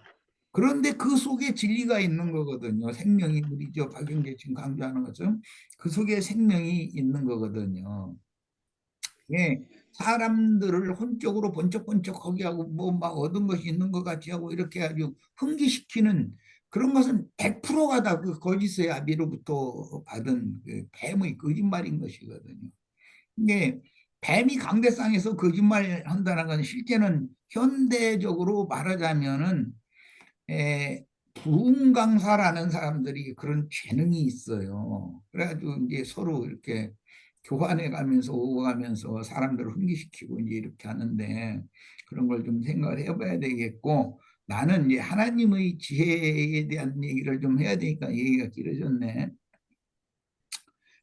그런데 그 속에 진리가 있는 거거든요. 생명이 우리 저 박영재 지금 강조하는 것처럼 그 속에 생명이 있는 거거든요. 예, 사람들을 혼적으로 번쩍번쩍하게 하고 뭐 막 얻은 것이 있는 것 같이 하고 이렇게 아주 흥기시키는 그런 것은 100%가 다 그 거짓의 아비로부터 받은 그 뱀의 거짓말인 것이거든요. 이게 뱀이 강대상에서 거짓말 한다는 건 실제는 현대적으로 말하자면은 부흥강사라는 사람들이 그런 재능이 있어요. 그래가지고 이제 서로 이렇게 교환해 가면서 오고 가면서 사람들을 흥미시키고 이제 이렇게 하는데 그런 걸 좀 생각을 해봐야 되겠고 나는 이제 하나님의 지혜에 대한 얘기를 좀 해야 되니까 얘기가 길어졌네.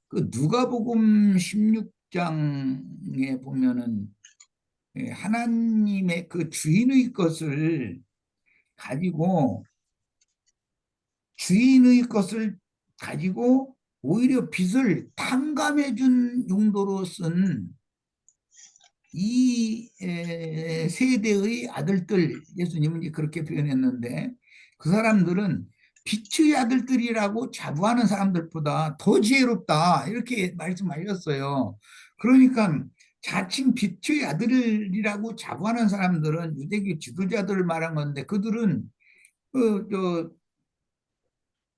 그 누가복음 16장에 보면은 하나님의 그 주인의 것을 가지고 오히려 빚을 탕감해 준 용도로 쓴 이 세대의 아들들, 예수님은 이제 그렇게 표현했는데 그 사람들은 빛의 아들들이라고 자부하는 사람들보다 더 지혜롭다 이렇게 말씀하셨어요. 그러니까 자칭 빛의 아들이라고 자부하는 사람들은 유대교 지도자들을 말한 건데 그들은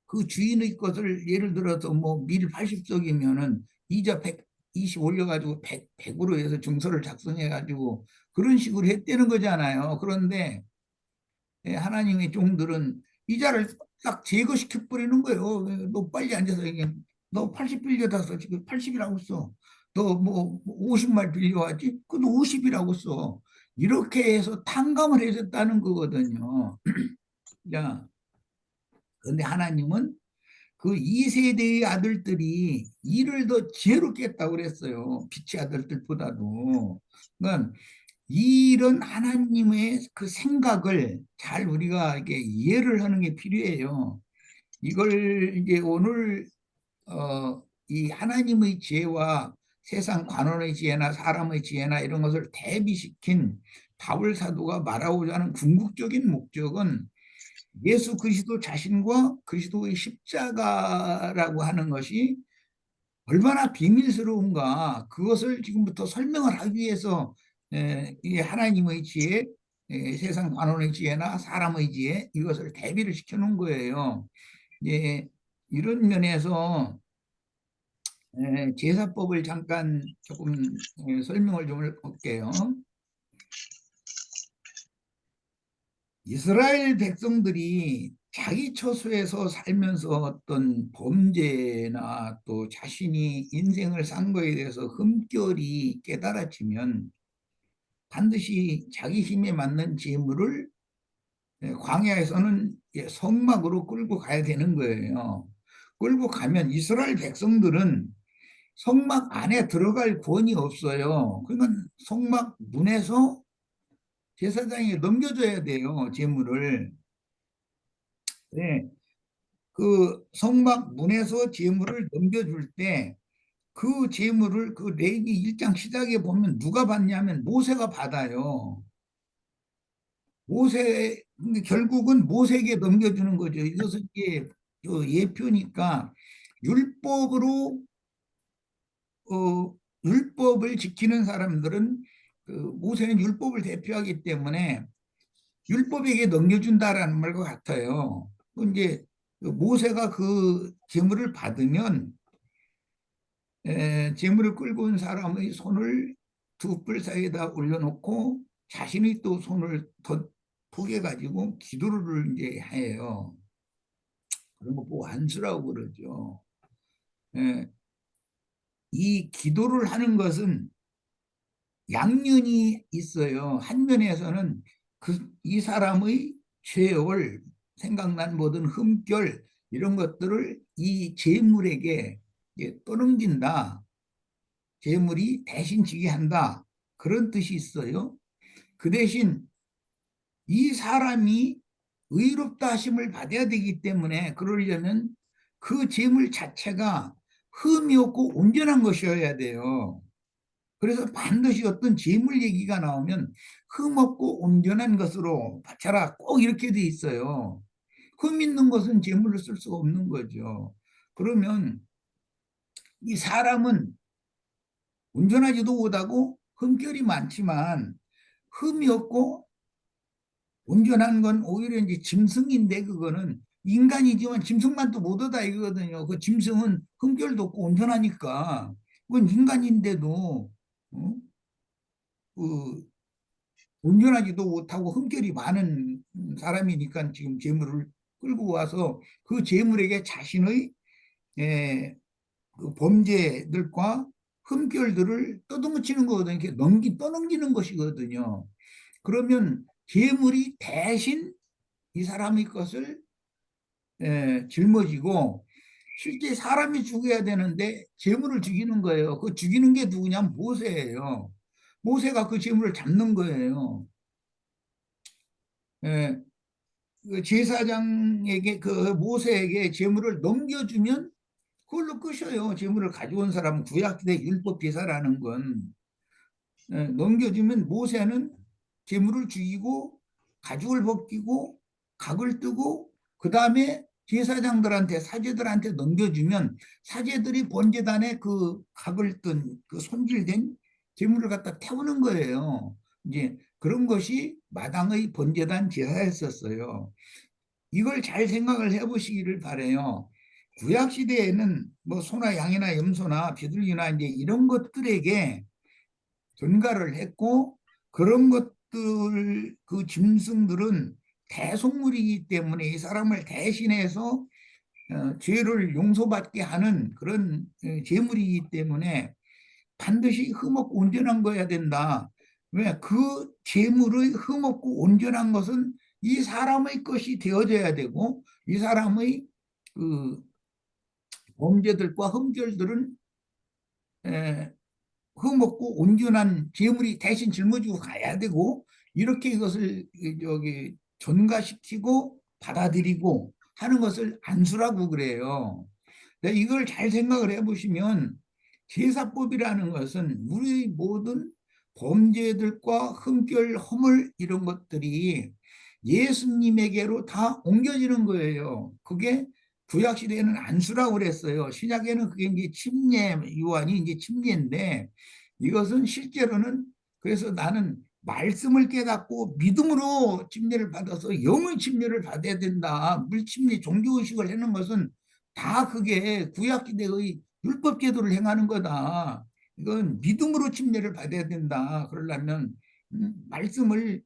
그 주인의 것을 예를 들어서 뭐 밀 80석이면은 이자 120 올려가지고 100으로 해서 증서를 작성해가지고 그런 식으로 했다는 거잖아요. 그런데 하나님의 종들은 이자를 딱 제거시켜 버리는 거예요. 너 빨리 앉아서 얘기해. 너 80 빌려다서 지금 80이라고 써. 너 뭐 50만 빌려왔지? 그도 50이라고 써. 이렇게 해서 탕감을 해줬다는 거거든요. 자, 그런데 하나님은 그 2세대의 아들들이 일을 더 지혜롭게 했다고 그랬어요. 빛의 아들들보다도. 그러니까 이런 하나님의 그 생각을 잘 우리가 이렇게 이해를 하는 게 필요해요. 이걸 이제 오늘 이 하나님의 지혜와 세상 관원의 지혜나 사람의 지혜나 이런 것을 대비시킨 바울 사도가 말하고자 하는 궁극적인 목적은 예수 그리스도 자신과 그리스도의 십자가라고 하는 것이 얼마나 비밀스러운가 그것을 지금부터 설명을 하기 위해서 이 하나님의 지혜, 세상 관원의 지혜나 사람의 지혜 이것을 대비를 시켜놓은 거예요. 예, 이런 면에서 제사법을 잠깐 조금 설명을 좀 할게요. 이스라엘 백성들이 자기 처소에서 살면서 어떤 범죄나 또 자신이 인생을 산 거에 대해서 흠결이 깨달아지면 반드시 자기 힘에 맞는 재물을 광야에서는 성막으로 끌고 가야 되는 거예요. 끌고 가면 이스라엘 백성들은 성막 안에 들어갈 권이 없어요. 그러니까 성막 문에서 제사장에 넘겨줘야 돼요, 재물을. 네. 그 성막 문에서 재물을 넘겨줄 때 그 재물을 그 레위기 1장 시작에 보면 누가 받냐면 모세가 받아요. 근데 결국은 모세에게 넘겨주는 거죠. 이것은 이게 예표니까 율법으로 율법을 지키는 사람들은 그 모세는 율법을 대표하기 때문에 율법에게 넘겨준다라는 말과 같아요. 이제 모세가 그 재물을 받으면 재물을 끌고 온 사람의 손을 두 뿔 사이에다 올려놓고 자신이 또 손을 더 포개 가지고 기도를 이제 해요. 그런 거 보고 안수라고 그러죠. 이 기도를 하는 것은 양면이 있어요. 한 면에서는 이 사람의 죄를 생각난 모든 흠결 이런 것들을 이 재물에게 떠넘긴다. 재물이 대신 지게 한다. 그런 뜻이 있어요. 그 대신 이 사람이 의롭다 하심을 받아야 되기 때문에 그러려면 그 재물 자체가 흠이 없고 온전한 것이어야 돼요. 그래서 반드시 어떤 재물 얘기가 나오면 흠 없고 온전한 것으로 바쳐라 꼭 이렇게 돼 있어요. 흠 있는 것은 재물로 쓸 수가 없는 거죠. 그러면 이 사람은 온전하지도 못하고 흠결이 많지만 흠이 없고 온전한 건 오히려 이제 짐승인데 그거는 인간이지만 짐승만도 못하다 이거거든요. 그 짐승은 흠결도 없고 온전하니까 그건 인간인데도 어? 그 온전하지도 못하고 흠결이 많은 사람이니까 지금 재물을 끌고 와서 그 재물에게 자신의 그 범죄들과 흠결들을 떠넘기는 거거든요. 이렇게 떠넘기는 것이거든요. 그러면 재물이 대신 이 사람의 것을 짊어지고 실제 사람이 죽어야 되는데 재물을 죽이는 거예요. 그 죽이는 게 누구냐면 모세예요. 모세가 그 재물을 잡는 거예요. 예, 그 제사장에게 그 모세에게 재물을 넘겨주면 그걸로 끝이에요. 재물을 가져온 사람은 구약시대 율법 제사라는 건 넘겨주면 모세는 재물을 죽이고 가죽을 벗기고 각을 뜨고 그 다음에 제사장들한테 사제들한테 넘겨주면 사제들이 번제단에 그 각을 뜬 그 손질된 재물을 갖다 태우는 거예요. 이제 그런 것이 마당의 번제단 제사였었어요. 이걸 잘 생각을 해보시기를 바래요. 구약 시대에는 뭐 소나 양이나 염소나 비둘기나 이제 이런 것들에게 전가를 했고 그런 것들 그 짐승들은 대속물이기 때문에 이 사람을 대신해서 죄를 용서받게 하는 그런 제물이기 때문에 반드시 흠없고 온전한 거야 된다. 왜? 그 재물의 흠없고 온전한 것은 이 사람의 것이 되어져야 되고 이 사람의 그 범죄들과 흠결들은 흠없고 온전한 재물이 대신 짊어지고 가야 되고 이렇게 이것을 저기 전가시키고 받아들이고 하는 것을 안수라고 그래요. 이걸 잘 생각을 해보시면 제사법이라는 것은 우리 모든 범죄들과 흠결, 허물 이런 것들이 예수님에게로 다 옮겨지는 거예요. 그게 구약 시대에는 안수라고 그랬어요. 신약에는 그게 이제 침례, 요한이 이제 침례인데 이것은 실제로는 그래서 나는 말씀을 깨닫고 믿음으로 침례를 받아서 영의 침례를 받아야 된다. 물침례, 종교의식을 하는 것은 다 그게 구약시대의 율법 제도를 행하는 거다. 이건 믿음으로 침례를 받아야 된다. 그러려면 말씀을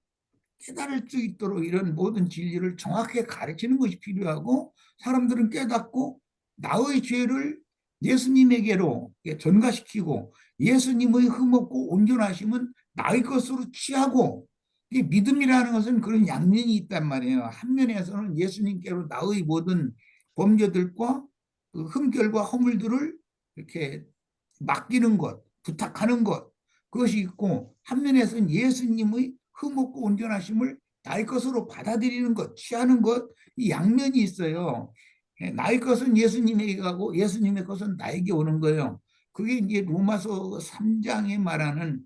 깨달을 수 있도록 이런 모든 진리를 정확하게 가르치는 것이 필요하고 사람들은 깨닫고 나의 죄를 예수님에게로 전가시키고 예수님의 흠없고 온전하심은 나의 것으로 취하고 믿음이라는 것은 그런 양면이 있단 말이에요. 한 면에서는 예수님께로 나의 모든 범죄들과 그 흠결과 허물들을 이렇게 맡기는 것, 부탁하는 것 그것이 있고 한 면에서는 예수님의 흠없고 온전하심을 나의 것으로 받아들이는 것, 취하는 것, 이 양면이 있어요. 나의 것은 예수님에게 가고 예수님의 것은 나에게 오는 거예요. 그게 이제 로마서 3장에 말하는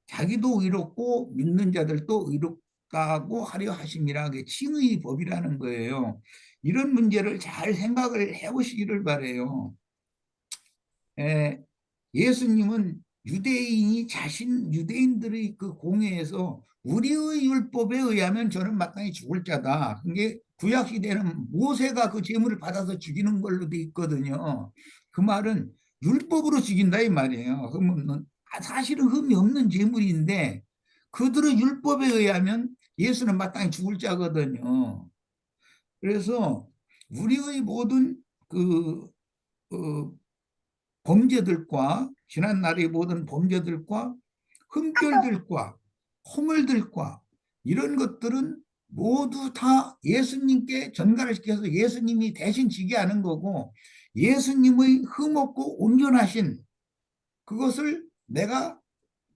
자기도 의롭고 믿는 자들도 의롭다고 하려 하심이라 그 칭의 법이라는 거예요. 이런 문제를 잘 생각을 해보시기를 바래요. 예수님은 유대인이 유대인들의 그 공회에서 우리의 율법에 의하면 저는 마땅히 죽을 자다. 그게 구약 시대는 모세가 그 제물을 받아서 죽이는 걸로 돼 있거든요. 그 말은 율법으로 죽인다 이 말이에요. 그러면 사실은 흠이 없는 제물인데 그들의 율법에 의하면 예수는 마땅히 죽을 자거든요. 그래서 우리의 모든 그 범죄들과 지난날의 모든 범죄들과 흠결들과 허물들과 이런 것들은 모두 다 예수님께 전가를 시켜서 예수님이 대신 지게 하는 거고 예수님의 흠없고 온전하신 그것을 내가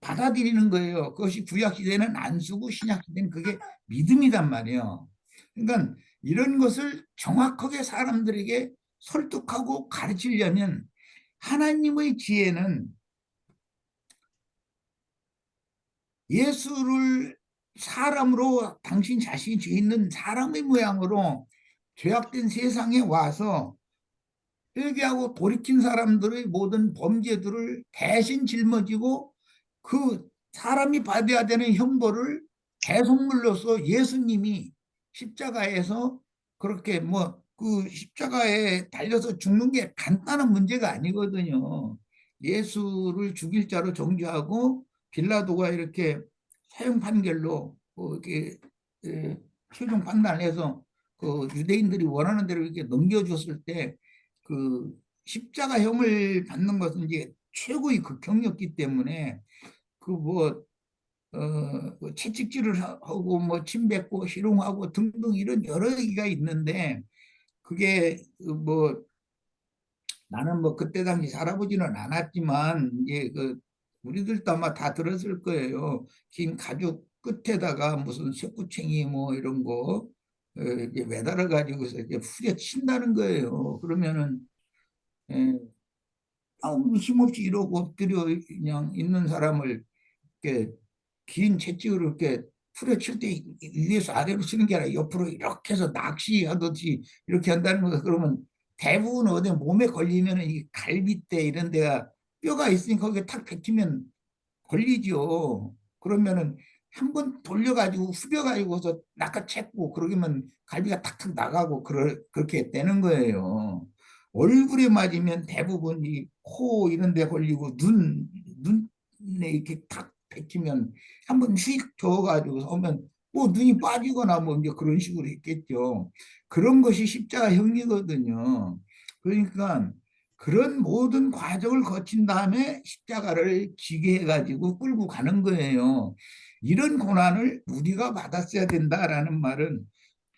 받아들이는 거예요. 그것이 구약시대는 안수고 신약시대는 그게 믿음이란 말이에요. 그러니까 이런 것을 정확하게 사람들에게 설득하고 가르치려면 하나님의 지혜는 예수를 사람으로 당신 자신이 죄 있는 사람의 모양으로 죄악된 세상에 와서 회개하고 돌이킨 사람들의 모든 범죄들을 대신 짊어지고 그 사람이 받아야 되는 형벌을 대속물로서 예수님이 십자가에서 그렇게 뭐 그 십자가에 달려서 죽는 게 간단한 문제가 아니거든요. 예수를 죽일 자로 정죄하고 빌라도가 이렇게 사형 판결로 이렇게 최종 판단을 해서 그 유대인들이 원하는 대로 이렇게 넘겨줬을 때 그 십자가형을 받는 것은 이제 최고의 극형이었기 때문에 그 뭐 채찍질을 하고 뭐 침 뱉고 희롱하고 등등 이런 여러 얘기가 있는데 그게 뭐 나는 뭐 그때 당시 살아보지는 않았지만 이제 그 우리들도 아마 다 들었을 거예요. 긴 가죽 끝에다가 무슨 쇠구챙이 뭐 이런 거 이제 매달아 가지고서 이제 후려친다는 거예요. 그러면은 에, 아무 힘없이 이러고 엎드려 그냥 있는 사람을 이렇게 긴 채찍으로 이렇게 후려칠 때 위에서 아래로 치는 게 아니라 옆으로 이렇게 해서 낚시하듯이 이렇게 한다는 거예요. 그러면 대부분 어디 몸에 걸리면 이 갈비뼈 이런 데가 뼈가 있으니까 거기에 탁 박히면 걸리죠. 그러면은 한 번 돌려가지고 후벼가지고서 낚아챘고 그러면 갈비가 탁탁 나가고 그렇게 되는 거예요. 얼굴에 맞으면 대부분 이 코 이런 데 걸리고 눈에 이렇게 탁 박히면 한 번 휙 저어가지고 오면 뭐 눈이 빠지거나 뭐 이제 그런 식으로 했겠죠. 그런 것이 십자가형이거든요. 그러니까 그런 모든 과정을 거친 다음에 십자가를 지게 해가지고 끌고 가는 거예요. 이런 고난을 우리가 받았어야 된다라는 말은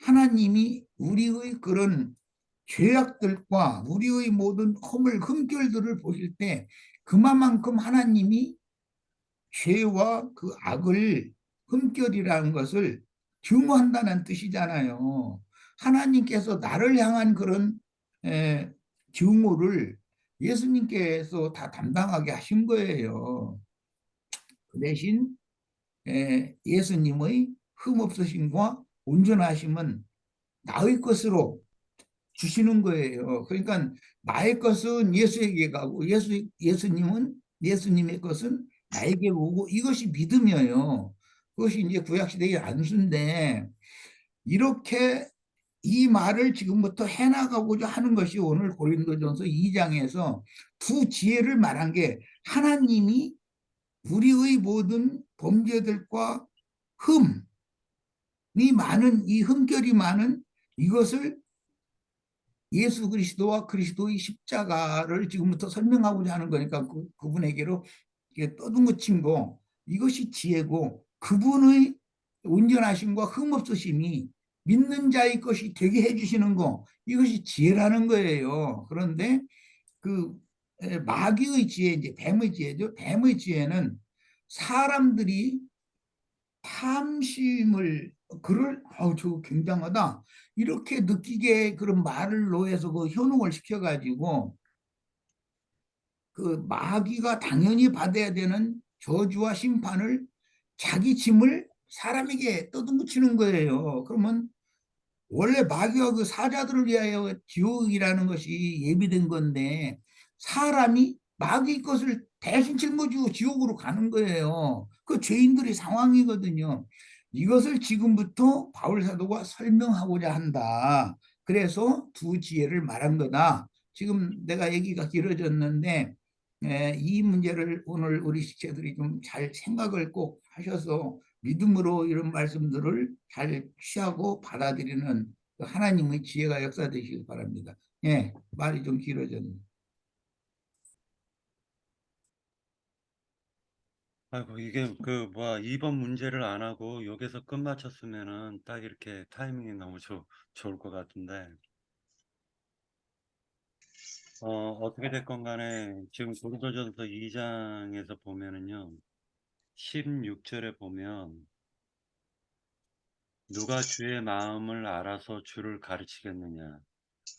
하나님이 우리의 그런 죄악들과 우리의 모든 허물, 흠결들을 보실 때 그만큼 하나님이 죄와 그 악을 흠결이라는 것을 증오한다는 뜻이잖아요. 하나님께서 나를 향한 그런 에, 증오를 예수님께서 다 담당하게 하신 거예요. 그 대신 예수님의 흠없으심과 온전하심은 나의 것으로 주시는 거예요. 그러니까 나의 것은 예수에게 가고 예수님은 예수님의 것은 나에게 오고 이것이 믿음이에요. 그것이 이제 구약시대의 안수인데 이렇게 이 말을 지금부터 해나가고자 하는 것이 오늘 고린도전서 2장에서 두 지혜를 말한 게 하나님이 우리의 모든 범죄들과 흠이 많은 이 흠결이 많은 이것을 예수 그리스도와 그리스도의 십자가를 지금부터 설명하고자 하는 거니까 그분에게로 떠듬어친 거 이것이 지혜고 그분의 온전하심과 흠없으심이 믿는 자의 것이 되게 해주시는 거 이것이 지혜라는 거예요. 그런데 그 마귀의 지혜 이제 뱀의 지혜죠. 뱀의 지혜는 사람들이 탐심을 그를 저 굉장하다 이렇게 느끼게 그런 말을 놓여서 그 현혹을 시켜가지고 그 마귀가 당연히 받아야 되는 저주와 심판을 자기 짐을 사람에게 떠듬치는 거예요. 그러면 원래 마귀와 그 사자들을 위하여 지옥이라는 것이 예비된 건데 사람이 마귀 것을 대신 짊어지고 지옥으로 가는 거예요. 그 죄인들의 상황이거든요. 이것을 지금부터 바울 사도가 설명하고자 한다. 그래서 두 지혜를 말한 거다. 지금 내가 얘기가 길어졌는데 이 문제를 오늘 우리 식구들이 좀 잘 생각을 꼭 하셔서 믿음으로 이런 말씀들을 잘 취하고 받아들이는 하나님의 지혜가 역사되시길 바랍니다. 예, 말이 좀 길어졌네. 아이고, 이게 그 뭐야 2번 문제를 안 하고 여기서 끝마쳤으면은 딱 이렇게 타이밍이 너무 좋을 것 같은데 어떻게 됐건 간에 지금 고린도전서 2장에서 보면은요 16절에 보면 누가 주의 마음을 알아서 주를 가르치겠느냐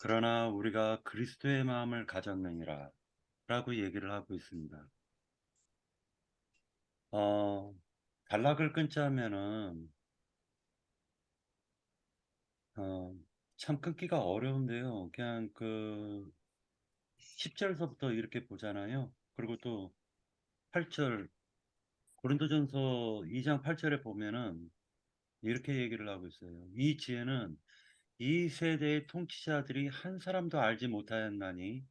그러나 우리가 그리스도의 마음을 가졌느니라 라고 얘기를 하고 있습니다. 단락을 끊자면은 참 끊기가 어려운데요. 그냥 그 10절서부터 이렇게 보잖아요. 그리고 또 8절 고린도전서 2장 8절에 보면은 이렇게 얘기를 하고 있어요. 이 지혜는 이 세대의 통치자들이 한 사람도 알지 못하였나니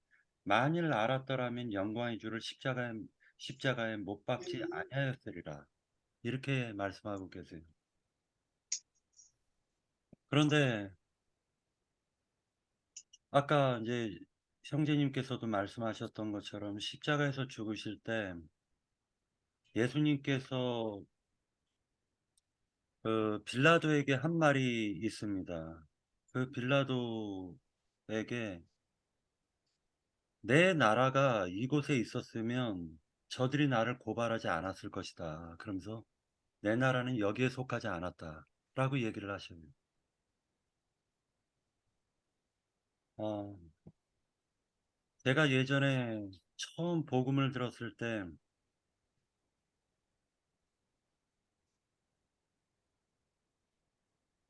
만일 알았더라면 영광의 주를 십자가에 못 박지 아니하였으리라. 이렇게 말씀하고 계세요. 그런데 아까 이제 형제님께서도 말씀하셨던 것처럼 십자가에서 죽으실 때 예수님께서 빌라도에게 한 말이 있습니다. 그 빌라도에게 내 나라가 이곳에 있었으면 저들이 나를 고발하지 않았을 것이다. 그러면서 내 나라는 여기에 속하지 않았다. 라고 얘기를 하셔요. 어, 제가 예전에 처음 복음을 들었을 때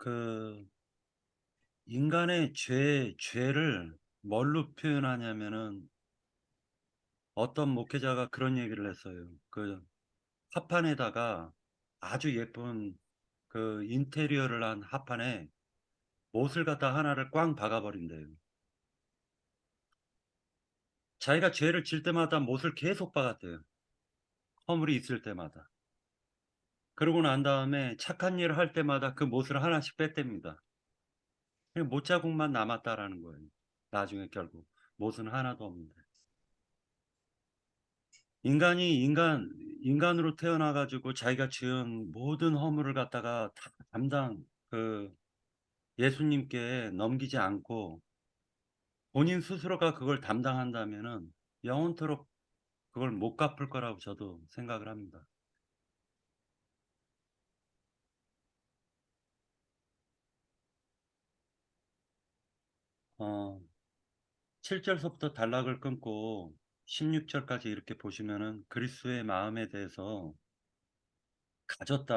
그 인간의 죄를 뭘로 표현하냐면은 어떤 목회자가 그런 얘기를 했어요. 그 합판에다가 아주 예쁜 그 인테리어를 한 합판에 못을 갖다 하나를 꽝 박아버린대요. 자기가 죄를 질 때마다 못을 계속 박았대요. 허물이 있을 때마다. 그러고 난 다음에 착한 일을 할 때마다 그 못을 하나씩 뺐답니다. 못자국만 남았다라는 거예요. 나중에 결국 못은 하나도 없는데. 인간으로 태어나가지고 자기가 지은 모든 허물을 갖다가 다 예수님께 넘기지 않고 본인 스스로가 그걸 담당한다면은 영원토록 그걸 못 갚을 거라고 저도 생각을 합니다. 어, 7절서부터 단락을 끊고 16절까지 이렇게 보시면은 그리스도의 마음에 대해서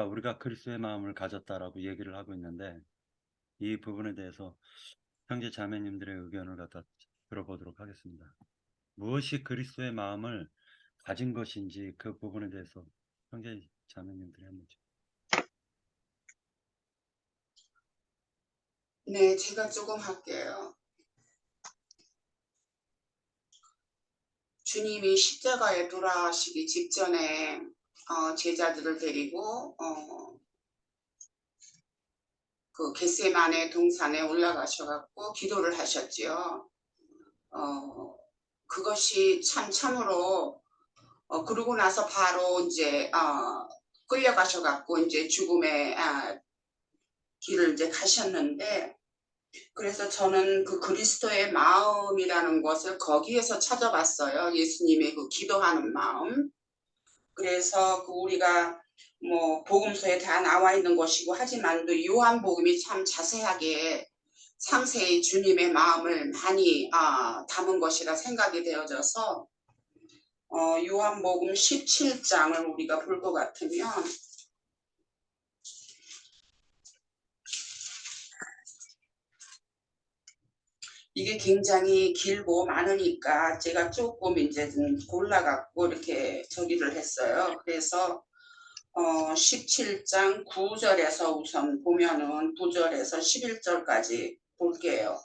우리가 그리스도의 마음을 가졌다라고 얘기를 하고 있는데 이 부분에 대해서 형제 자매님들의 의견을 갖다 들어보도록 하겠습니다. 무엇이 그리스도의 마음을 가진 것인지 그 부분에 대해서 형제 자매님들이 한번. 네, 제가 조금 할게요. 주님이 십자가에 돌아가시기 직전에 제자들을 데리고 그 겟세마네 동산에 올라가셔갖고 기도를 하셨지요. 그것이 참으로 그러고 나서 바로 이제 끌려가셔갖고 이제 죽음의 길을 이제 가셨는데, 그래서 저는 그 그리스도의 마음이라는 것을 거기에서 찾아봤어요. 예수님의 그 기도하는 마음. 그래서 그 우리가 뭐 복음서에 다 나와 있는 것이고 하지만도 요한복음이 참 자세하게 상세히 주님의 마음을 많이 담은 것이라 생각이 되어져서 요한복음 17장을 우리가 볼 것 같으면 이게 굉장히 길고 많으니까 제가 조금 이제 좀 골라갖고 이렇게 정리를 했어요. 그래서 17장 9절에서 우선 보면은 9절에서 11절까지 볼게요.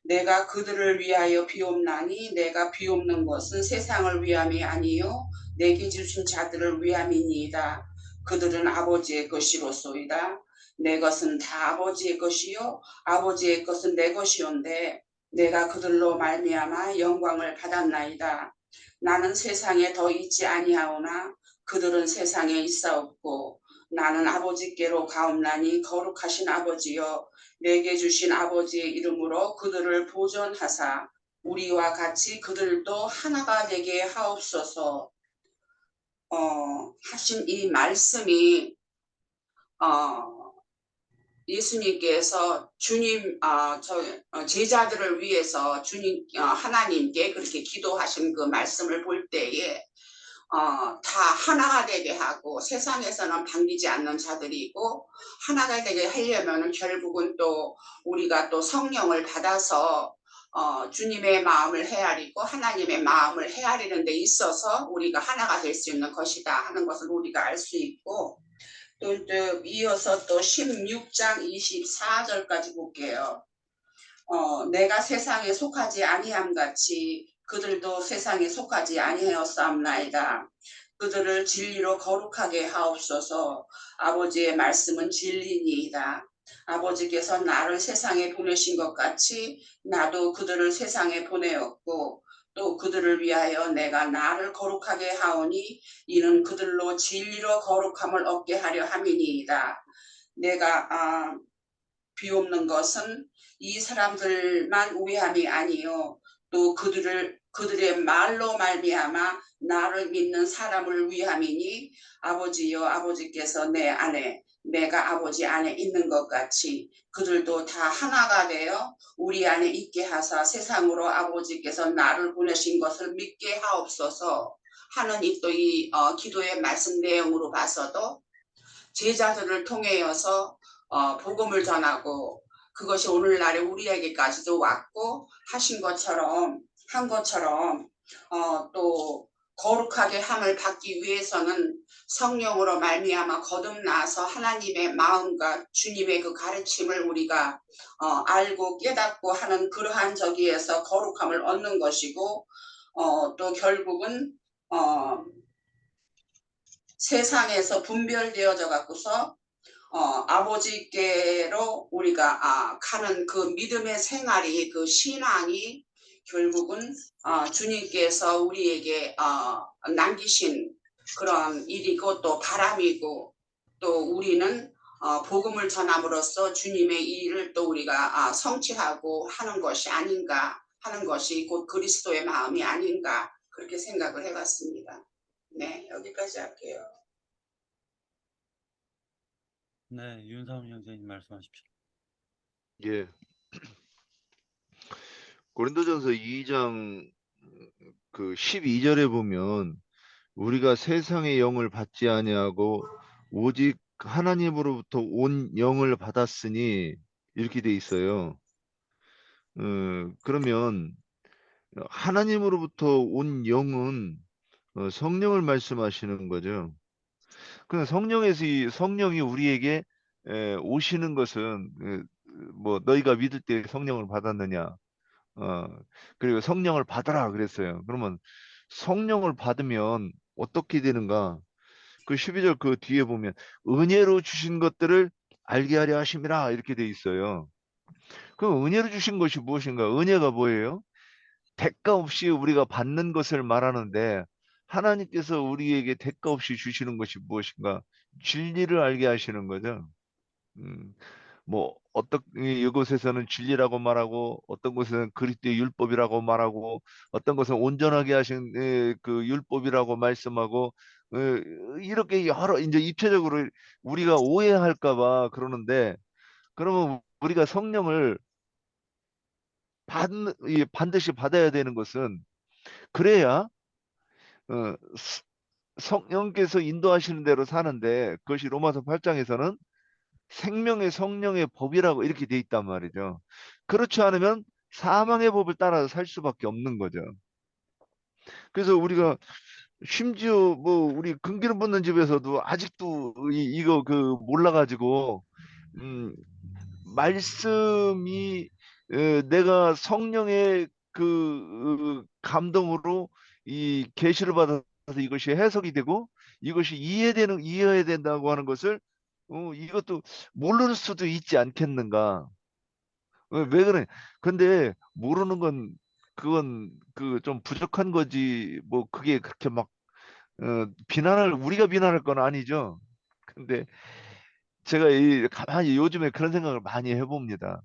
내가 그들을 위하여 비옵나니 내가 비옵는 것은 세상을 위함이 아니요 내게 주신 자들을 위함이니이다. 그들은 아버지의 것이로소이다. 내 것은 다 아버지의 것이요 아버지의 것은 내 것이온데 내가 그들로 말미암아 영광을 받았나이다. 나는 세상에 더 있지 아니하오나 그들은 세상에 있사옵고 나는 아버지께로 가옵나니 거룩하신 아버지여 내게 주신 아버지의 이름으로 그들을 보존하사 우리와 같이 그들도 하나가 되게 하옵소서. 하신 이 말씀이 예수님께서 주님 제자들을 위해서 주님 하나님께 그렇게 기도하신 그 말씀을 볼 때에 다 하나가 되게 하고 세상에서는 반기지 않는 자들이고 하나가 되게 하려면 결국은 또 우리가 또 성령을 받아서 주님의 마음을 헤아리고 하나님의 마음을 헤아리는 데 있어서 우리가 하나가 될 수 있는 것이다 하는 것을 우리가 알 수 있고, 또 이어서 또 16장 24절까지 볼게요. 내가 세상에 속하지 아니함 같이 그들도 세상에 속하지 아니하였사옵나이다. 그들을 진리로 거룩하게 하옵소서. 아버지의 말씀은 진리니이다. 아버지께서 나를 세상에 보내신 것 같이 나도 그들을 세상에 보내었고 또 그들을 위하여 내가 나를 거룩하게 하오니 이는 그들로 진리로 거룩함을 얻게 하려 함이니이다. 내가 비옵는 것은 이 사람들만 위함이 아니요 또 그들의 말로 말미암아 나를 믿는 사람을 위함이니 아버지여 아버지께서 내 안에 내가 아버지 안에 있는 것 같이 그들도 다 하나가 되어 우리 안에 있게 하사 세상으로 아버지께서 나를 보내신 것을 믿게 하옵소서 하는 이 또 이 기도의 말씀 내용으로 봐서도 제자들을 통해서 복음을 전하고 그것이 오늘날에 우리에게까지도 왔고 한 것처럼 또 거룩하게 함을 받기 위해서는 성령으로 말미암아 거듭나서 하나님의 마음과 주님의 그 가르침을 우리가 알고 깨닫고 하는 그러한 저기에서 거룩함을 얻는 것이고 또 결국은 세상에서 분별되어져 갖고서 아버지께로 우리가 가는 그 믿음의 생활이 그 신앙이 결국은 주님께서 우리에게 남기신 그런 일이고 또 바람이고 또 우리는 복음을 전함으로써 주님의 일을 또 우리가 성취하고 하는 것이 아닌가 하는 것이 곧 그리스도의 마음이 아닌가 그렇게 생각을 해봤습니다. 네, 여기까지 할게요. 네, 윤상훈 형제님 말씀하십시오. 예. 고린도전서 2장 그 12절에 보면 우리가 세상의 영을 받지 아니하고 오직 하나님으로부터 온 영을 받았으니 이렇게 돼 있어요. 그러면 하나님으로부터 온 영은 성령을 말씀하시는 거죠. 그냥 성령이 우리에게 오시는 것은 뭐 너희가 믿을 때 성령을 받았느냐? 그리고 성령을 받아라 그랬어요. 그러면 성령을 받으면 어떻게 되는가? 그 12절 그 뒤에 보면 은혜로 주신 것들을 알게 하려 하심이라 이렇게 돼 있어요. 그 은혜로 주신 것이 무엇인가? 은혜가 뭐예요? 대가 없이 우리가 받는 것을 말하는데 하나님께서 우리에게 대가 없이 주시는 것이 무엇인가? 진리를 알게 하시는 거죠. 음, 뭐 어떤 이곳에서는 진리라고 말하고 어떤 곳에서는 그리스도의 율법이라고 말하고 어떤 것은 온전하게 하신 그 율법이라고 말씀하고 이렇게 여러 이제 입체적으로 우리가 오해할까 봐 그러는데 그러면 우리가 성령을 반드시 받아야 되는 것은 그래야 성령께서 인도하시는 대로 사는데 그것이 로마서 8장에서는 생명의 성령의 법이라고 이렇게 돼 있단 말이죠. 그렇지 않으면 사망의 법을 따라서 살 수밖에 없는 거죠. 그래서 우리가 심지어 뭐 우리 금기름 붓는 집에서도 아직도 이거 그 몰라가지고 말씀이 내가 성령의 그 감동으로 이 계시를 받아서 이것이 해석이 되고 이것이 이해해야 된다고 하는 것을 이것도 모를 수도 있지 않겠는가? 왜 그래? 근데 모르는 건 그건 그 좀 부족한 거지. 뭐 그게 그렇게 막 우리가 비난할 건 아니죠. 근데 제가 가만히 요즘에 그런 생각을 많이 해봅니다.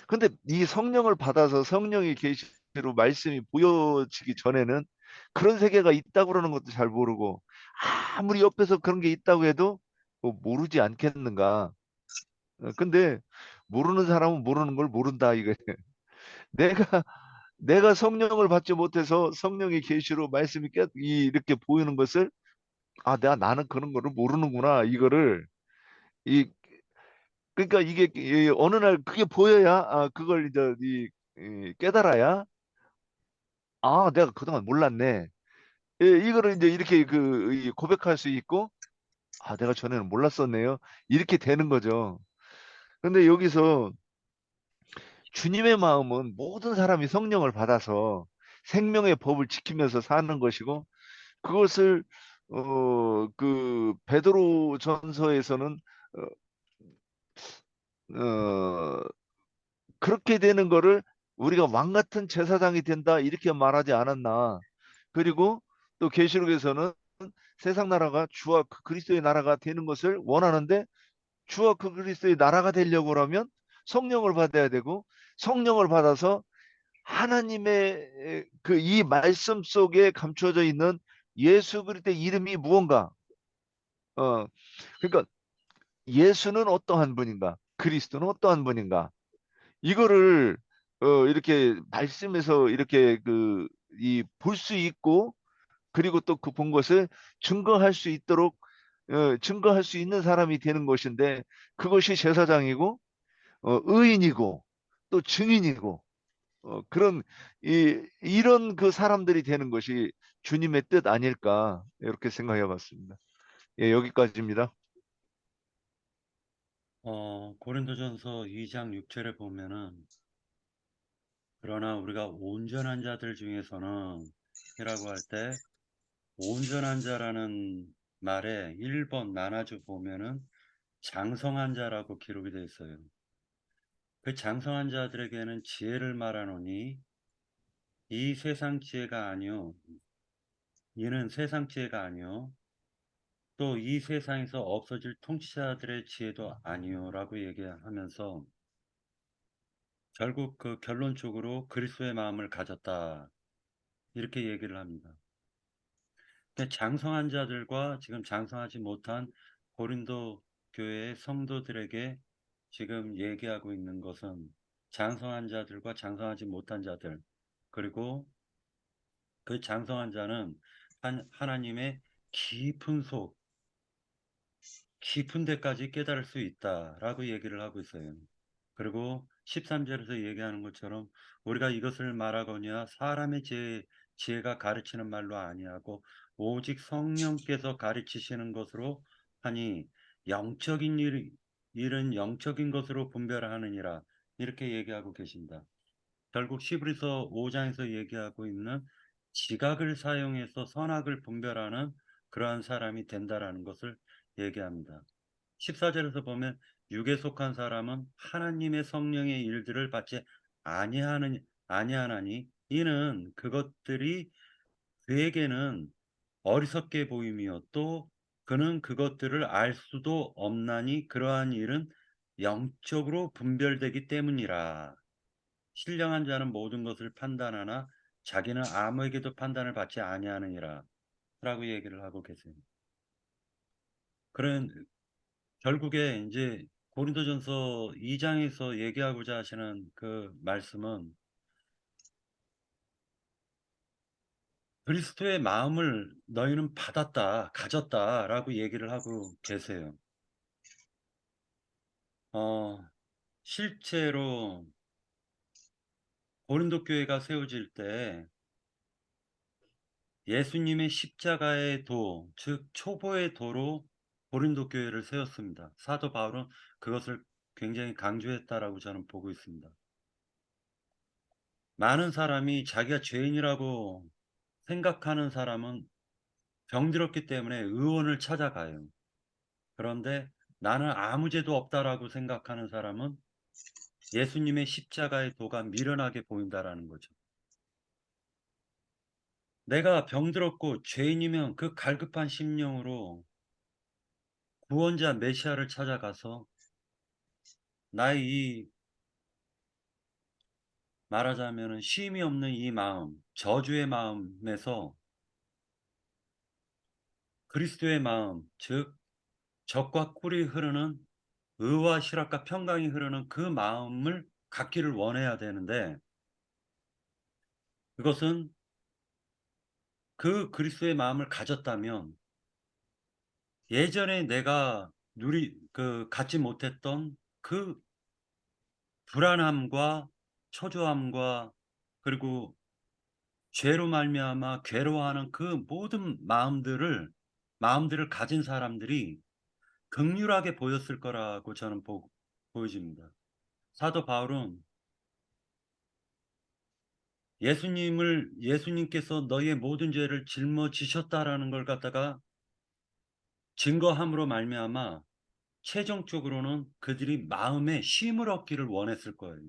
근데 이 성령을 받아서 성령의 계시로 말씀이 보여지기 전에는 그런 세계가 있다고 그러는 것도 잘 모르고 아무리 옆에서 그런 게 있다고 해도 뭐 모르지 않겠는가. 근데 모르는 사람은 모르는 걸 모른다 이거. 내가 내가 성령을 받지 못해서 성령의 계시로 말씀이 이렇게 보이는 것을 나는 그런 거를 모르는구나 이거를 이 그러니까 이게 어느 날 그게 보여야 그걸 이제 깨달아야 내가 그동안 몰랐네. 이거를 이제 이렇게 고백할 수 있고 내가 전에는 몰랐었네요. 이렇게 되는 거죠. 근데 여기서 주님의 마음은 모든 사람이 성령을 받아서 생명의 법을 지키면서 사는 것이고, 그것을 그 베드로 전서에서는 어, 그렇게 되는 거를 우리가 왕 같은 제사장이 된다 이렇게 말하지 않았나. 그리고 또 계시록에서는 세상 나라가 주와 그 그리스도의 나라가 되는 것을 원하는데, 주와 그 그리스도의 나라가 되려고 하면 성령을 받아야 되고, 성령을 받아서 하나님의 그 이 말씀 속에 감춰져 있는 예수 그리스도의 이름이 무언가, 어 그러니까 예수는 어떠한 분인가, 그리스도는 어떠한 분인가, 이거를 이렇게 말씀에서 이렇게 그 이 볼 수 있고, 그리고 또 그 본 것을 증거할 수 있도록 증거할 수 있는 사람이 되는 것인데, 그것이 제사장이고 의인이고 또 증인이고, 그런 이런 그 사람들이 되는 것이 주님의 뜻 아닐까, 이렇게 생각해 봤습니다. 예, 여기까지입니다. 고린도전서 2장 6절에 보면은, 그러나 우리가 온전한 자들 중에서는 이라고 할 때, 온전한 자라는 말에 1번 나눠줘 보면은 장성한 자라고 기록이 되어 있어요. 그 장성한 자들에게는 지혜를 말하노니 이 세상 지혜가 아니요, 이는 세상 지혜가 아니요, 또 이 세상에서 없어질 통치자들의 지혜도 아니요라고 얘기하면서 결국 그 결론적으로 그리스도의 마음을 가졌다 이렇게 얘기를 합니다. 장성한 자들과 지금 장성하지 못한 고린도 교회의 성도들에게 지금 얘기하고 있는 것은 장성한 자들과 장성하지 못한 자들, 그리고 그 장성한 자는 하나님의 깊은 깊은 데까지 깨달을 수 있다라고 얘기를 하고 있어요. 그리고 13절에서 얘기하는 것처럼 우리가 이것을 말하거니와 사람의 지혜가 가르치는 말로 아니하고 오직 성령께서 가르치시는 것으로 하니 영적인 일은 영적인 것으로 분별하느니라 이렇게 얘기하고 계십니다. 결국 시브리서 5장에서 얘기하고 있는 지각을 사용해서 선악을 분별하는 그러한 사람이 된다라는 것을 얘기합니다. 14절에서 보면 육에 속한 사람은 하나님의 성령의 일들을 받지 아니하나니 이는 그것들이 그에게는 어리석게 보임이요 또 그는 그것들을 알 수도 없나니 그러한 일은 영적으로 분별되기 때문이라. 신령한 자는 모든 것을 판단하나 자기는 아무에게도 판단을 받지 아니하느니라 라고 얘기를 하고 계세요. 그런 결국에 이제 고린도전서 2장에서 얘기하고자 하시는 그 말씀은 그리스도의 마음을 너희는 받았다, 가졌다라고 얘기를 하고 계세요. 실제로 고린도 교회가 세워질 때 예수님의 십자가의 도, 즉 초보의 도로 고린도 교회를 세웠습니다. 사도 바울은 그것을 굉장히 강조했다라고 저는 보고 있습니다. 많은 사람이 자기가 죄인이라고 생각하는 사람은 병들었기 때문에 의원을 찾아가요. 그런데 나는 아무 죄도 없다라고 생각하는 사람은 예수님의 십자가의 도가 미련하게 보인다라는 거죠. 내가 병들었고 죄인이면 그 갈급한 심령으로 구원자 메시아를 찾아가서 나의 이 말하자면 쉼이 없는 이 마음, 저주의 마음에서 그리스도의 마음, 즉 적과 꿀이 흐르는 의와 실학과 평강이 흐르는 그 마음을 갖기를 원해야 되는데, 그것은 그 그리스도의 마음을 가졌다면 예전에 내가 갖지 못했던 그 불안함과 초조함과 그리고 죄로 말미암아 괴로워하는 그 모든 마음들을 가진 사람들이 극률하게 보였을 거라고 저는 보여집니다. 사도 바울은 예수님께서 너희의 모든 죄를 짊어지셨다라는 걸 갖다가 증거함으로 말미암아 최종적으로는 그들이 마음에 쉼을 얻기를 원했을 거예요.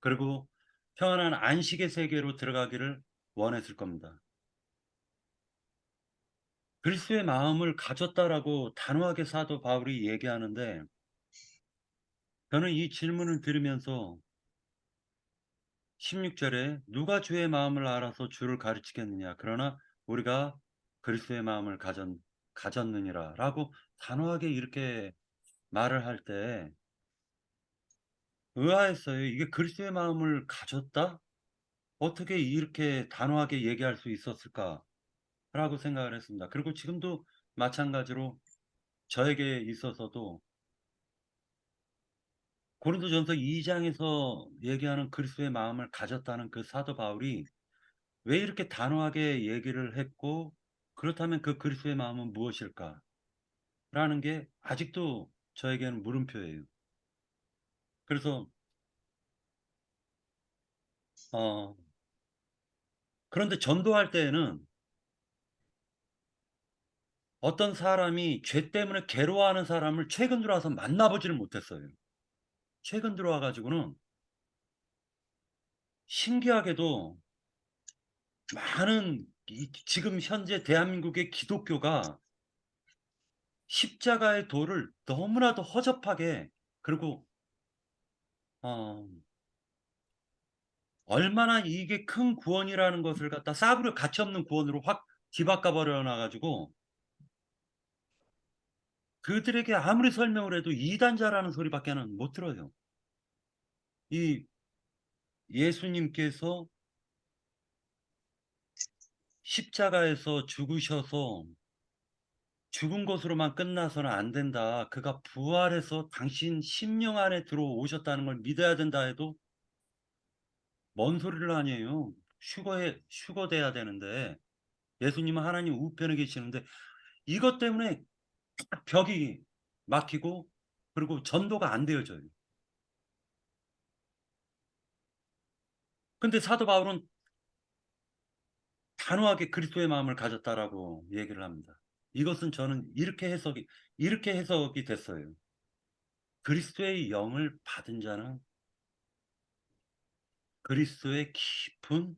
그리고 평안한 안식의 세계로 들어가기를 원했을 겁니다. 그리스도의 마음을 가졌다라고 단호하게 사도 바울이 얘기하는데, 저는 이 질문을 들으면서 16절에 누가 주의 마음을 알아서 주를 가르치겠느냐, 그러나 우리가 그리스도의 마음을 가졌느니라 라고 단호하게 이렇게 말을 할 때 의아했어요. 이게 그리스도의 마음을 가졌다? 어떻게 이렇게 단호하게 얘기할 수 있었을까라고 생각을 했습니다. 그리고 지금도 마찬가지로 저에게 있어서도 고린도전서 2장에서 얘기하는 그리스도의 마음을 가졌다는 그 사도 바울이 왜 이렇게 단호하게 얘기를 했고, 그렇다면 그 그리스도의 마음은 무엇일까? 라는 게 아직도 저에게는 물음표예요. 그래서 그런데 전도할 때에는 어떤 사람이 죄 때문에 괴로워하는 사람을 최근 들어와서 만나보지를 못했어요. 최근 들어와 가지고는 신기하게도 많은 지금 현재 대한민국의 기독교가 십자가의 도를 너무나도 허접하게, 그리고 어 얼마나 이게 큰 구원이라는 것을 갖다 싸구려 가치 없는 구원으로 확 뒤바꿔 버려 놔 가지고 그들에게 아무리 설명을 해도 이단자라는 소리밖에는 못 들어요. 이 예수님께서 십자가에서 죽으셔서 죽은 것으로만 끝나서는 안 된다. 그가 부활해서 당신 심령 안에 들어오셨다는 걸 믿어야 된다 해도 뭔 소리를 하니에요. 휴거돼야 되는데, 예수님은 하나님 우편에 계시는데 이것 때문에 딱 벽이 막히고, 그리고 전도가 안 되어져요. 근데 사도 바울은 단호하게 그리스도의 마음을 가졌다라고 얘기를 합니다. 이것은 저는 이렇게 해석이 됐어요. 그리스도의 영을 받은 자는 그리스도의 깊은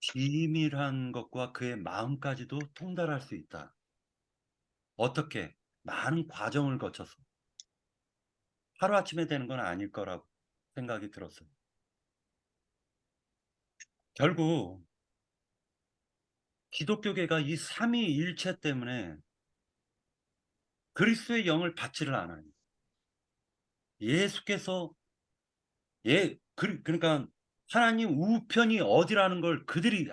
비밀한 것과 그의 마음까지도 통달할 수 있다. 어떻게? 많은 과정을 거쳐서. 하루아침에 되는 건 아닐 거라고 생각이 들었어요. 결국 기독교계가 이 삼위일체 때문에 그리스도의 영을 받지를 않아요. 예수께서 그러니까 하나님 우편이 어디라는 걸 그들이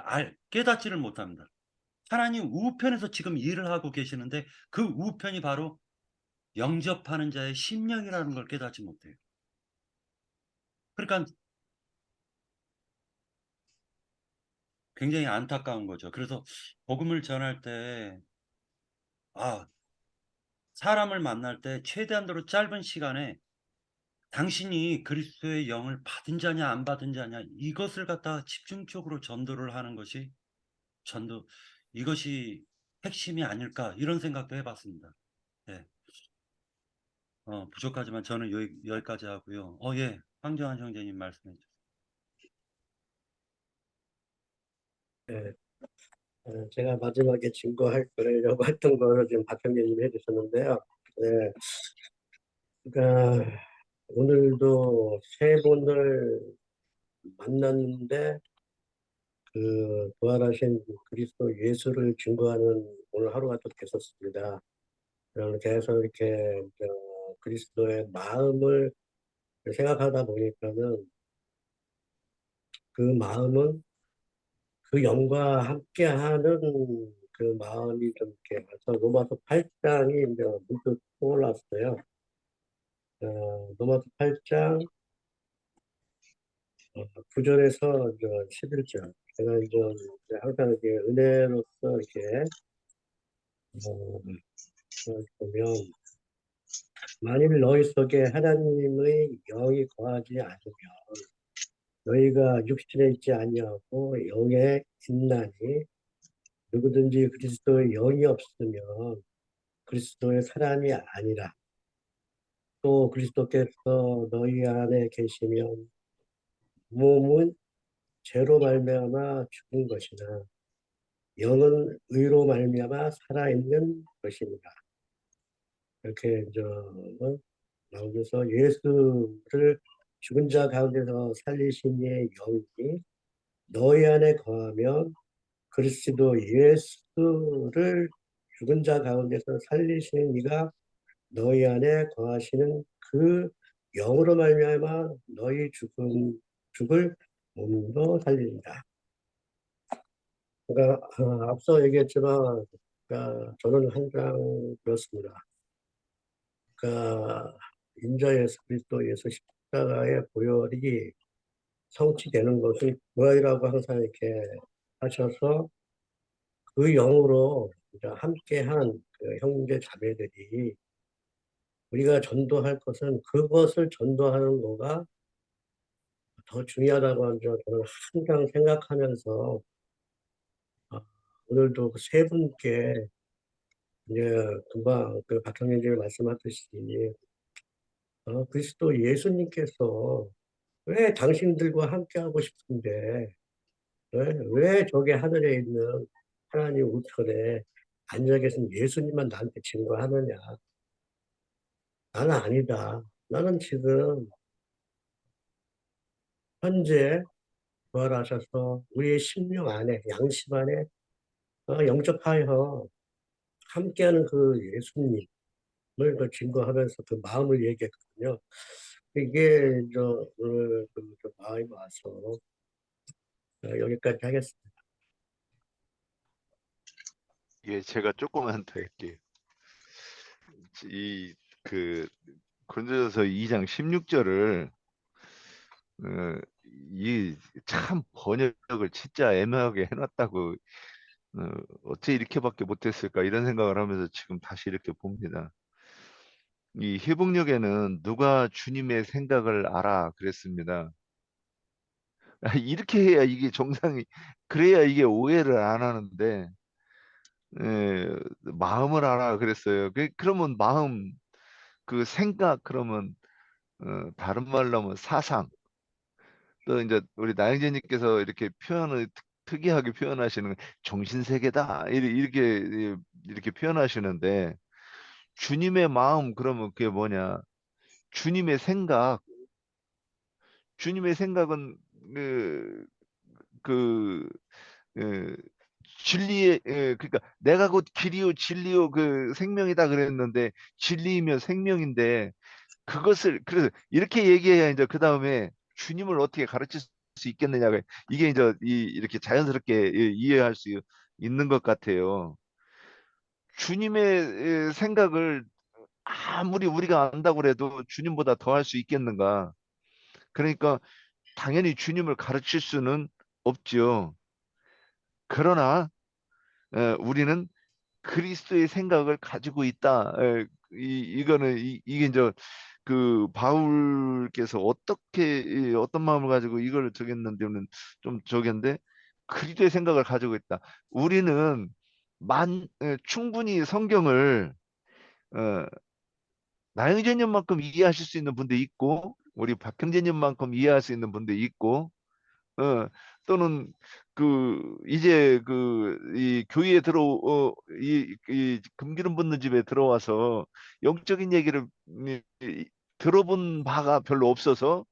깨닫지를 못합니다. 하나님 우편에서 지금 일을 하고 계시는데 그 우편이 바로 영접하는 자의 심령이라는 걸 깨닫지 못해요. 그러니까 굉장히 안타까운 거죠. 그래서 복음을 전할 때 사람을 만날 때 최대한도로 짧은 시간에 당신이 그리스도의 영을 받은 자냐 안 받은 자냐, 이것을 갖다가 집중적으로 전도를 하는 것이 전도 이것이 핵심이 아닐까, 이런 생각도 해봤습니다. 예. 부족하지만 저는 여기까지 하고요. 예. 황정한 형제님 말씀해 주세요. 예, 제가 마지막에 증거할 거라고 했던 거를 지금 박형제님이 해주셨는데요. 예, 그러니까 오늘도 세 분을 만났는데 그 부활하신 그리스도 예수를 증거하는 오늘 하루가 또 됐었습니다. 계속 이렇게 그리스도의 마음을 생각하다 보니까는 그 마음은 그 영과 함께하는 그 마음이 좀 이렇게 와서 로마서 8장이 이제 문득 떠올랐어요. 로마서 8장 9절에서 11절. 제가 이제 항상 이렇게 은혜로서 이렇게 보면 만일 너희 속에 하나님의 영이 거하지 않으면 너희가 육신에 있지 아니하고 영에 있나니 누구든지 그리스도의 영이 없으면 그리스도의 사람이 아니라 또 그리스도께서 너희 안에 계시면 몸은 죄로 말미암아 죽은 것이나 영은 의로 말미암아 살아있는 것입니다. 이렇게 이제 나오면서 예수를 죽은 자 가운데서 살리신 이의 영이 너희 안에 거하면 그리스도 예수를 죽은 자 가운데서 살리시는 이가 너희 안에 거하시는 그 영으로 말미암아 너희 죽을 몸도 살린다. 그러니까 앞서 얘기했지만 그러니까 저는 항상 그렇습니다. 그러니까 인자 예수 그리스도 예수 십자가의 보혈이 성취되는 것을 부활이라고 항상 이렇게 하셔서 그 영으로 이제 함께한 그 형제 자매들이 우리가 전도할 것은 그것을 전도하는 거가 더 중요하다고 하죠. 저는 항상 생각하면서 오늘도 그 세 분께 이제 금방 그 박형님이 말씀하듯이 그리스도 예수님께서 왜 당신들과 함께하고 싶은데 왜 저기 하늘에 있는 하나님 우편에 앉아 계신 예수님만 나한테 증거하느냐? 나는 아니다. 나는 지금 현재 부활하셔서 우리의 심령 안에 양심 안에 영접하여 함께하는 그 예수님을 그 증거하면서 그 마음을 얘기했거든요. 이게 오늘 그 마음이 와서 여기까지 하겠습니다. 예, 제가 조금만 더 할게요. 이 그 고린도전서 2장 16절을 이 참 번역을 진짜 애매하게 해놨다고 어떻게 이렇게밖에 못했을까 이런 생각을 하면서 지금 다시 이렇게 봅니다. 이 회복력에는 누가 주님의 생각을 알아 그랬습니다. 이렇게 해야 이게 정상이 그래야 이게 오해를 안 하는데 마음을 알아 그랬어요. 그러면 마음 그 생각 그러면 다른 말로 하면 사상 또 이제 우리 나영재님께서 이렇게 표현을 특이하게 표현하시는 정신세계다 이렇게 표현하시는데 주님의 마음 그러면 그게 뭐냐? 주님의 생각, 주님의 생각은 그, 그, 그 진리의 그러니까 내가 곧 길이요 진리요 그 생명이다 그랬는데 진리이며 생명인데 그것을 그래서 이렇게 얘기해야 이제 그 다음에 주님을 어떻게 가르칠 수 있겠느냐가 이게 이제 이렇게 자연스럽게 이해할 수 있는 것 같아요. 주님의 생각을 아무리 우리가 안다고 해도 주님보다 더 할 수 있겠는가? 그러니까 당연히 주님을 가르칠 수는 없죠. 그러나 우리는 그리스도의 생각을 가지고 있다. 이거는 이게 이제 그 바울께서 어떻게 어떤 마음을 가지고 이걸 적였는데는 좀 적였는데 그리스도의 생각을 가지고 있다. 우리는 충분히 성경을 어, 나영재님만큼 이해하실 수 있는 분도 있고 우리 박형재님만큼 이해할 수 있는 분도 있고 어, 또는 이제 이 교회에 이 금기름 붓는 집에 들어와서 영적인 얘기를 들어본 바가 별로 없어서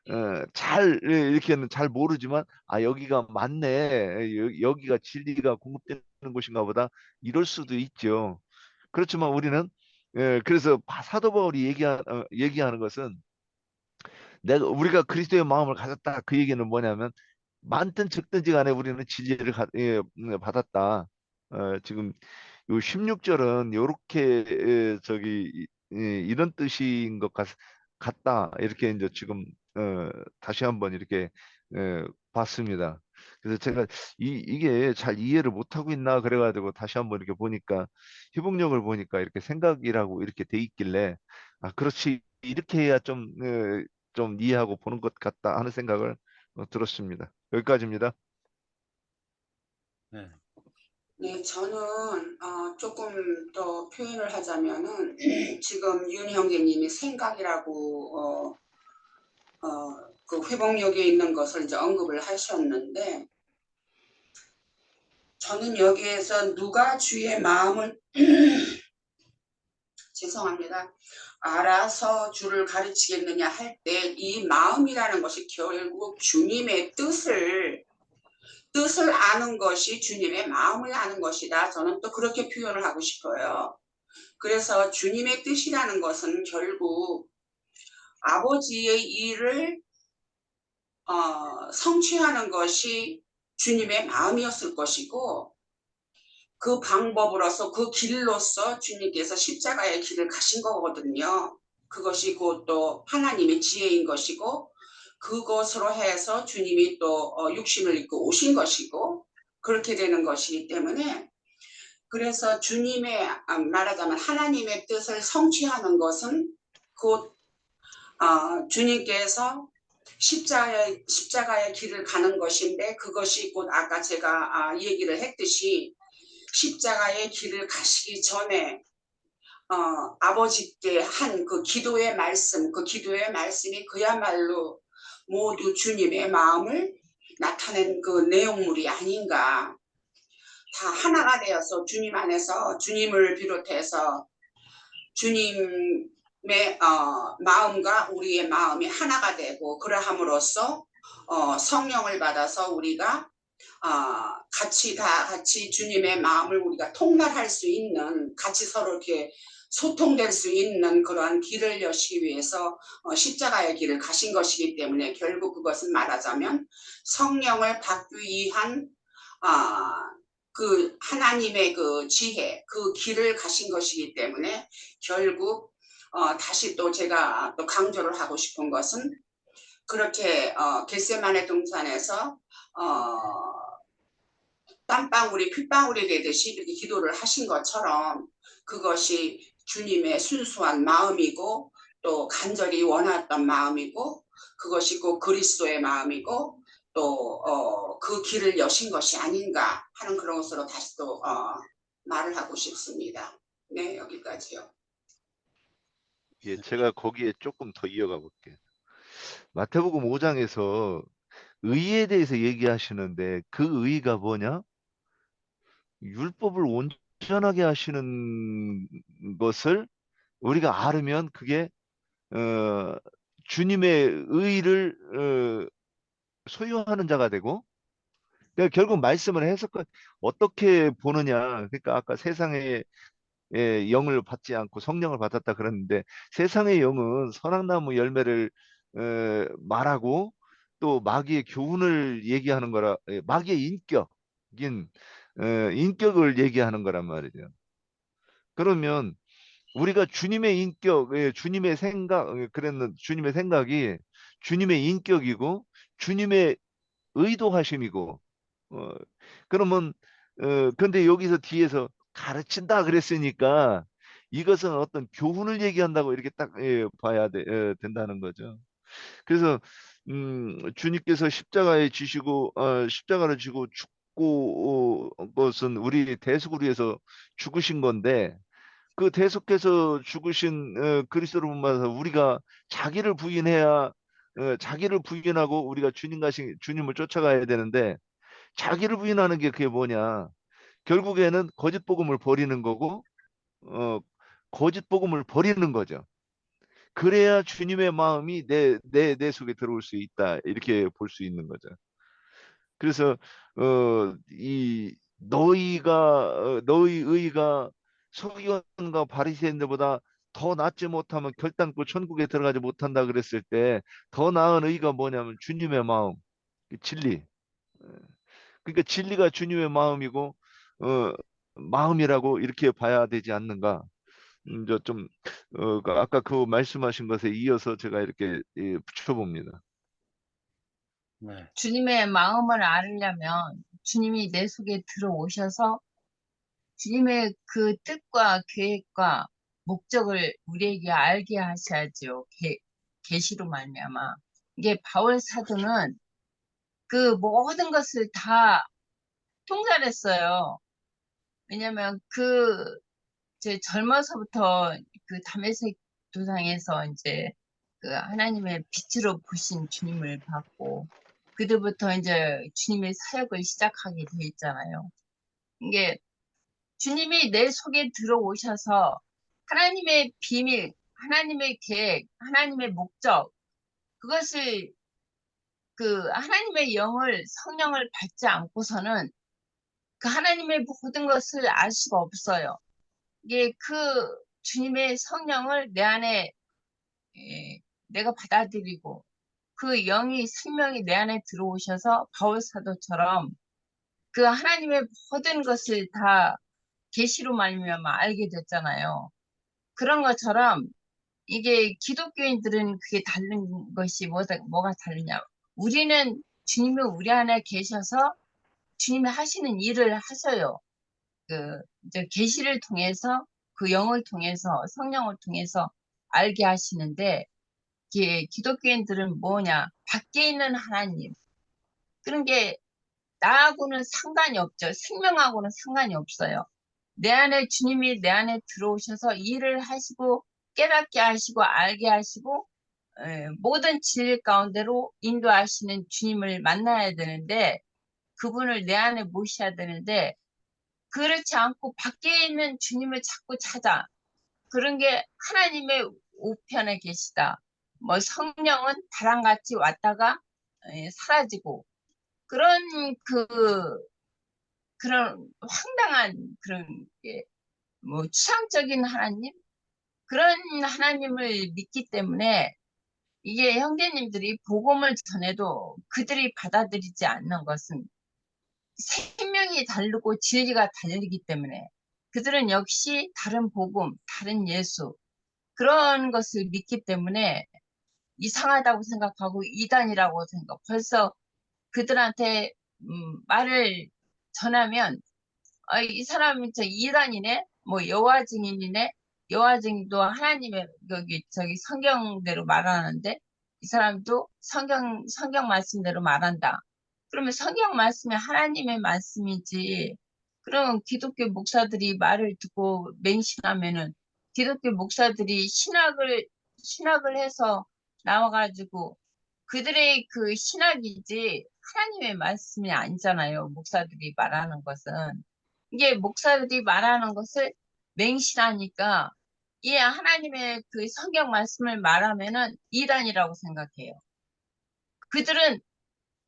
이렇게는 잘 모르지만 여기가 맞네 여기가 진리가 공급되는 곳인가 보다 이럴 수도 있죠. 그렇지만 우리는 그래서 사도 바울이 얘기하는 것은 우리가 그리스도의 마음을 가졌다. 그 얘기는 뭐냐면 많든 적든지 간에 우리는 진리를 받았다. 지금 요 16절은 요렇게 이런 뜻인 것 같다. 이렇게 이제 지금 다시 한번 이렇게 봤습니다. 그래서 제가 이게 잘 이해를 못하고 있나 그래가지고 다시 한번 이렇게 보니까 회복력을 보니까 이렇게 생각이라고 이렇게 돼 있길래 그렇지 이렇게 해야 좀 이해하고 보는 것 같다 하는 생각을 들었습니다. 여기까지입니다. 네. 네, 저는 조금 더 표현을 하자면은 지금 윤 형제님이 생각이라고 그 회복력에 있는 것을 이제 언급을 하셨는데, 저는 여기에서 누가 주의 마음을 죄송합니다. 알아서 주를 가르치겠느냐 할 때 이 마음이라는 것이 결국 주님의 뜻을 아는 것이 주님의 마음을 아는 것이다. 저는 또 그렇게 표현을 하고 싶어요. 그래서 주님의 뜻이라는 것은 결국 아버지의 일을 성취하는 것이 주님의 마음이었을 것이고, 그 방법으로서 그 길로서 주님께서 십자가의 길을 가신 거거든요. 그것이 곧 또 하나님의 지혜인 것이고, 그것으로 해서 주님이 또 육신을 입고 오신 것이고, 그렇게 되는 것이기 때문에, 그래서 주님의 말하자면 하나님의 뜻을 성취하는 것은 곧 주님께서 십자가의 길을 가는 것인데, 그것이 곧 아까 제가 얘기를 했듯이 십자가의 길을 가시기 전에 아버지께 한 그 기도의 말씀이 그야말로 모두 주님의 마음을 나타낸 그 내용물이 아닌가. 다 하나가 되어서 주님 안에서 주님을 비롯해서 주님의 마음과 우리의 마음이 하나가 되고, 그러함으로써 성령을 받아서 우리가 같이 주님의 마음을 우리가 통달할 수 있는, 같이 서로 이렇게 소통될 수 있는 그러한 길을 여시기 위해서 십자가의 길을 가신 것이기 때문에, 결국 그것은 말하자면 성령을 받기 위한 그 하나님의 그 지혜, 그 길을 가신 것이기 때문에, 결국 다시 또 제가 또 강조를 하고 싶은 것은, 그렇게 겟세마네 동산에서 땀방울이 핏방울이 되듯이 이렇게 기도를 하신 것처럼, 그것이 주님의 순수한 마음이고 또 간절히 원했던 마음이고, 그것이 꼭 그리스도의 마음이고, 또 그 길을 여신 것이 아닌가 하는 그런 것으로 다시 또 말을 하고 싶습니다. 네, 여기까지요. 예, 제가 거기에 조금 더 이어가 볼게요. 마태복음 5장에서 의에 대해서 얘기하시는데, 그 의가 뭐냐? 율법을 온전하게 하시는 것을 우리가 알으면 그게 어, 주님의 의를 소유하는 자가 되고, 그러니까 결국 말씀을 해석 어떻게 보느냐. 그러니까 아까 세상의 영을 받지 않고 성령을 받았다 그랬는데, 세상의 영은 선악나무 열매를 말하고 또 마귀의 교훈을 얘기하는 거라, 마귀의 인격을 얘기하는 거란 말이죠. 그러면 우리가 주님의 인격, 주님의 생각, 그랬는 주님의 생각이 주님의 인격이고 주님의 의도하심이고, 어, 그러면 근데 여기서 뒤에서 가르친다 그랬으니까 이것은 어떤 교훈을 얘기한다고 이렇게 딱 된다는 거죠. 그래서 주님께서 십자가를 지고 죽고 것은 우리 대속을 위해서 죽으신 건데, 그 대속해서 죽으신 그리스도를 본받아서 우리가 자기를 부인하고 우리가 주님을 쫓아가야 되는데, 자기를 부인하는 게 그게 뭐냐? 결국에는 거짓 복음을 버리는 거고, 어, 거짓 복음을 버리는 거죠. 그래야 주님의 마음이 내 속에 들어올 수 있다. 이렇게 볼 수 있는 거죠. 그래서 이 너희 의가 서기관과 바리새인들보다 더 낫지 못하면 결단코 천국에 들어가지 못한다 그랬을 때, 더 나은 의가 뭐냐면 주님의 마음, 그 진리. 그러니까 진리가 주님의 마음이고 어, 마음이라고 이렇게 봐야 되지 않는가. 좀 아까 그 말씀하신 것에 이어서 제가 이렇게 붙여봅니다. 네. 주님의 마음을 알으려면 주님이 내 속에 들어오셔서 주님의 그 뜻과 계획과 목적을 우리에게 알게 하셔야죠. 계시로 말미암아. 이게 바울 사도는 그 모든 것을 다 통달했어요. 왜냐면 제 젊어서부터 그 다메섹 도상에서 이제 그 하나님의 빛으로 보신 주님을 봤고, 그때부터 이제 주님의 사역을 시작하게 돼 있잖아요. 이게 주님이 내 속에 들어오셔서 하나님의 비밀, 하나님의 계획, 하나님의 목적, 그것을 그 하나님의 영을, 성령을 받지 않고서는 그 하나님의 모든 것을 알 수가 없어요. 이게 그 주님의 성령을 내 안에 내가 받아들이고 그 영이 생명이 내 안에 들어오셔서 바울 사도처럼 그 하나님의 모든 것을 다 계시로 말미암아 알게 됐잖아요. 그런 것처럼 이게 기독교인들은 그게 다른 것이 뭐가 다르냐? 우리는 주님이 우리 안에 계셔서 주님이 하시는 일을 하셔요. 그 이제 계시를 통해서 그 영을 통해서 성령을 통해서 알게 하시는데, 이게 기독교인들은 뭐냐? 밖에 있는 하나님, 그런 게 나하고는 상관이 없죠. 생명하고는 상관이 없어요. 내 안에 주님이 내 안에 들어오셔서 일을 하시고 깨닫게 하시고 알게 하시고 모든 진리 가운데로 인도하시는 주님을 만나야 되는데, 그분을 내 안에 모셔야 되는데, 그렇지 않고 밖에 있는 주님을 자꾸 찾아. 그런 게 하나님의 우편에 계시다. 뭐 성령은 바람같이 왔다가 사라지고, 그런 그런 황당한 그런 뭐 추상적인 하나님, 그런 하나님을 믿기 때문에 이게 형제님들이 복음을 전해도 그들이 받아들이지 않는 것은 생명이 다르고 진리가 다르기 때문에, 그들은 역시 다른 복음, 다른 예수, 그런 것을 믿기 때문에 이상하다고 생각하고 이단이라고 생각. 벌써 그들한테 말을 전하면 이 사람이 저 이단이네, 뭐 여호와 증인이네, 여호와 증인도 하나님의 여기 저기 성경대로 말하는데 이 사람도 성경 말씀대로 말한다. 그러면 성경 말씀이 하나님의 말씀이지. 그럼 기독교 목사들이 말을 듣고 맹신하면은 기독교 목사들이 신학을 해서 나와가지고 그들의 그 신학이지 하나님의 말씀이 아니잖아요. 목사들이 말하는 것은. 이게 목사들이 말하는 것을 맹신하니까 이 하나님의 그 성경 말씀을 말하면은 이단이라고 생각해요. 그들은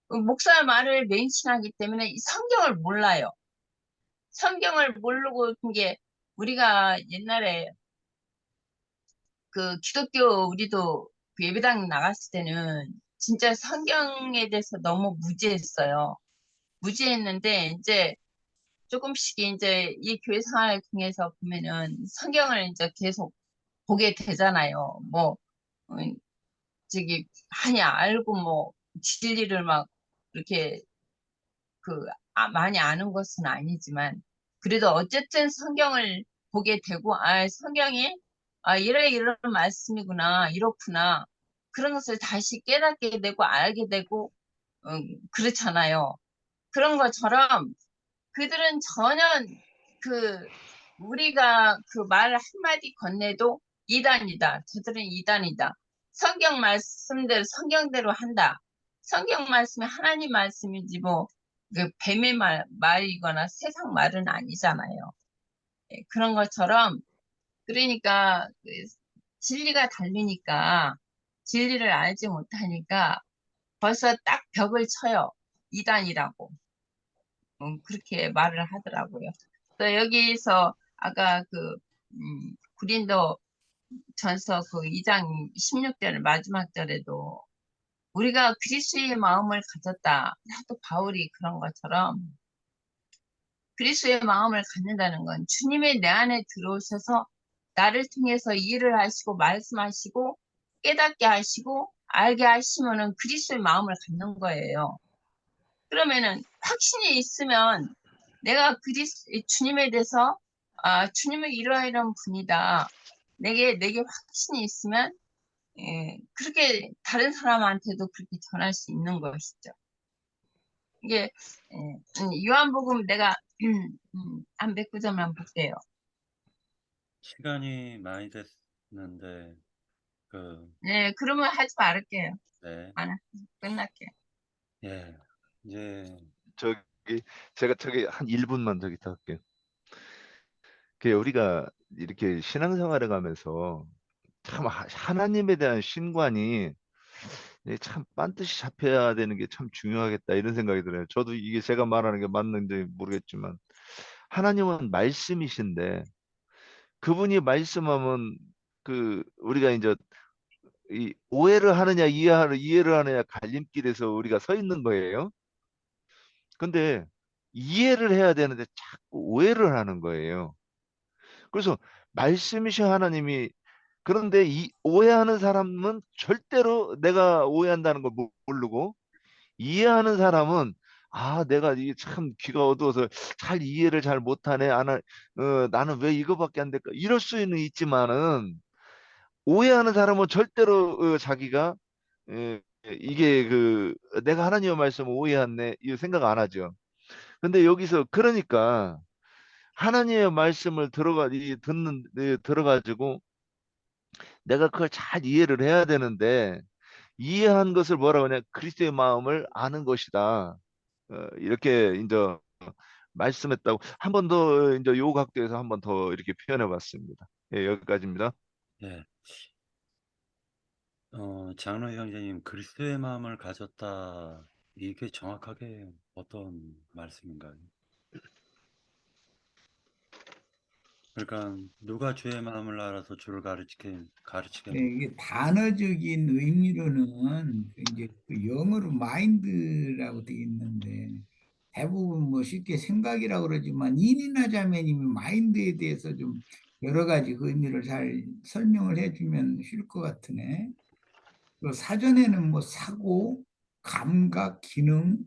목사의 말을 맹신하기 때문에 이 성경을 몰라요. 성경을 모르고 이게 우리가 옛날에 그 기독교 우리도 그 예배당 나갔을 때는 진짜 성경에 대해서 너무 무지했어요. 무지했는데 이제 조금씩 이제 이 교회 생활을 통해서 보면은 성경을 이제 계속 보게 되잖아요. 뭐 저기 많이 알고 뭐 진리를 막 이렇게 많이 아는 것은 아니지만 그래도 어쨌든 성경을 보게 되고 성경이 이런 말씀이구나, 이렇구나, 그런 것을 다시 깨닫게 되고 알게 되고 그렇잖아요. 그런 것처럼 그들은 전혀 그 우리가 그 말 한마디 건네도 이단이다. 저들은 이단이다. 성경 말씀대로 성경대로 한다. 성경 말씀이 하나님 말씀이지 뭐 그 뱀의 말이거나 세상 말은 아니잖아요. 그런 것처럼 그러니까 진리가 다르니까 진리를 알지 못하니까 벌써 딱 벽을 쳐요. 이단이라고. 그렇게 말을 하더라고요. 또 여기서 아까 고린도 전서 그 2장 16절 마지막 절에도 우리가 그리스도의 마음을 가졌다. 또 바울이 그런 것처럼 그리스도의 마음을 갖는다는 건 주님의 내 안에 들어오셔서 나를 통해서 일을 하시고 말씀하시고 깨닫게 하시고 알게 하시면은 그리스도의 마음을 갖는 거예요. 그러면은 확신이 있으면 내가 주님에 대해서 주님은 이러이러한 분이다. 내게 확신이 있으면 그렇게 다른 사람한테도 그렇게 전할 수 있는 것이죠. 이게 요한복음 내가 한 109점만 볼게요. 시간이 많이 됐는데 네, 그러면 하지 말을게요. 네, 안 할- 끝날게요. 예, 이제 저기 제가 저기 한 1분만 저기 더 할게요. 그 우리가 이렇게 신앙생활을 가면서 참 하나님에 대한 신관이 참 반드시 잡혀야 되는 게 참 중요하겠다 이런 생각이 들어요. 저도 이게 제가 말하는 게 맞는지 모르겠지만 하나님은 말씀이신데 그분이 말씀하면 우리가 이제 이 오해를 하느냐 이해를 하느냐 갈림길에서 우리가 서 있는 거예요. 근데 이해를 해야 되는데 자꾸 오해를 하는 거예요. 그래서 말씀이신 하나님이 그런데 이 오해하는 사람은 절대로 내가 오해한다는 걸 모르고 이해하는 사람은 아, 내가 이게 참 귀가 어두워서 잘 이해를 잘 못하네. 나는 왜 이거밖에 안 될까? 이럴 수는 있지만은 오해하는 사람은 절대로 자기가 이게 내가 하나님의 말씀 오해했네. 이 생각 안 하죠. 근데 여기서 그러니까 하나님의 말씀을 들어가지고 내가 그걸 잘 이해를 해야 되는데 이해한 것을 뭐라고 하냐 그리스도의 마음을 아는 것이다. 이렇게 이제 말씀했다고 한 번 더 이제 요 각도에서 한 번 더 이렇게 표현해 봤습니다. 예, 여기까지입니다. 예, 장로 형제님 그리스도의 마음을 가졌다. 이게 정확하게 어떤 말씀인가요? 그러니까 누가 주의 마음을 알아서 주를 네, 가르치겠노? 이게 단어적인 의미로는 이제 그 영어로 마인드라고 되어 있는데 대부분 뭐 쉽게 생각이라고 그러지만 인이나 자매님이 마인드에 대해서 좀 여러 가지 그 의미를 잘 설명을 해주면 쉬울 것 같으네. 그 사전에는 뭐 사고, 감각, 기능,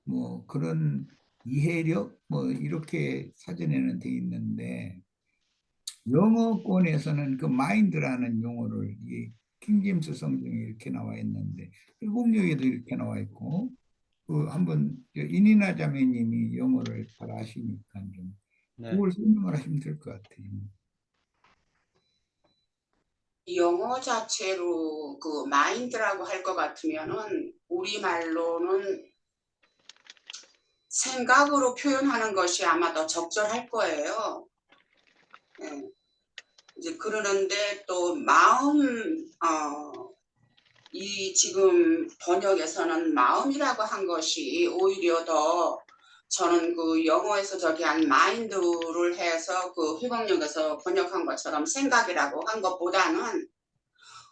뭐 그런 이해력 뭐 이렇게 사전에는 돼 있는데 영어권에서는 그 마인드라는 용어를 이 킹제임스 성경에 이렇게 나와 있는데 일국역에도 이렇게 나와 있고 그 한번 인이나 자매님이 영어를 잘 아시니까 좀 네, 그걸 설명을 하시면 될 것 같아요. 영어 자체로 그 마인드라고 할 것 같으면은 우리말로는 생각으로 표현하는 것이 아마 더 적절할 거예요. 예. 이제 그러는데 또 마음, 이 지금 번역에서는 마음이라고 한 것이 오히려 더 저는 그 영어에서 저기 한 마인드를 해서 그 회복력에서 번역한 것처럼 생각이라고 한 것보다는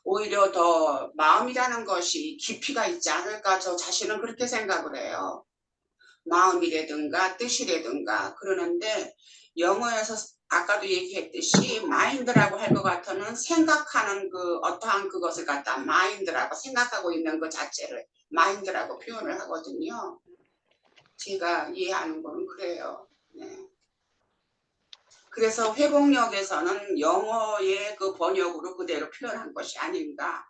오히려 더 마음이라는 것이 깊이가 있지 않을까 저 자신은 그렇게 생각을 해요. 마음이라든가 뜻이라든가 그러는데 영어에서 아까도 얘기했듯이 마인드라고 할 것 같으면 생각하는 그 어떠한 그것을 갖다 마인드라고 생각하고 있는 그 자체를 마인드라고 표현을 하거든요. 제가 이해하는 거는 그래요. 네. 그래서 회복력에서는 영어의 그 번역으로 그대로 표현한 것이 아닌가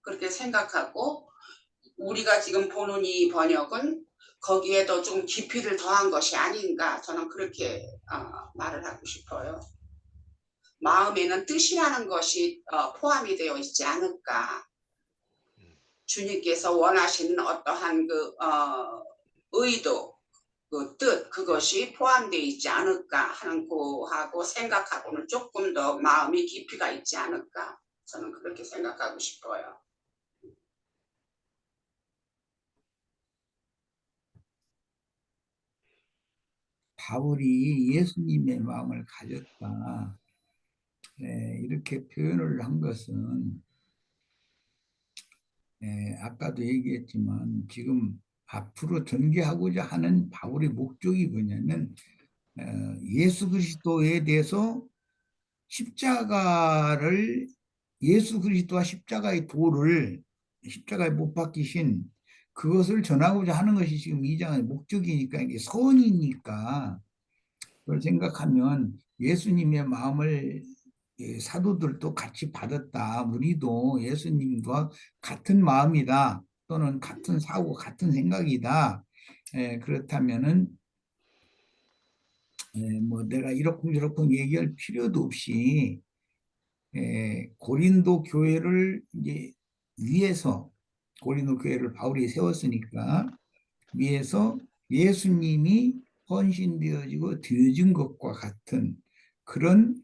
그렇게 생각하고 우리가 지금 보는 이 번역은 거기에도 좀 깊이를 더한 것이 아닌가 저는 그렇게 말을 하고 싶어요. 마음에는 뜻이라는 것이 포함이 되어 있지 않을까. 주님께서 원하시는 어떠한 그 의도, 그 뜻, 그것이 포함되어 있지 않을까 하는 거하고 생각하고는 조금 더 마음이 깊이가 있지 않을까. 저는 그렇게 생각하고 싶어요. 바울이 예수님의 마음을 가졌다. 이렇게 표현을 한 것은 아까도 얘기했지만 지금 앞으로 전개하고자 하는 바울의 목적이 뭐냐면 어, 예수 그리스도에 대해서 십자가를 예수 그리스도와 십자가의 도를 십자가에 못 박히신 그것을 전하고자 하는 것이 지금 이 장의 목적이니까 이게 선이니까 그걸 생각하면 예수님의 마음을 사도들도 같이 받았다. 우리도 예수님과 같은 마음이다. 또는 같은 사고, 같은 생각이다. 그렇다면은 뭐 내가 이러쿵저러쿵 얘기할 필요도 없이 고린도 교회를 이제 위에서 고린도 교회를 바울이 세웠으니까 위에서 예수님이 헌신되어지고 되어진 것과 같은 그런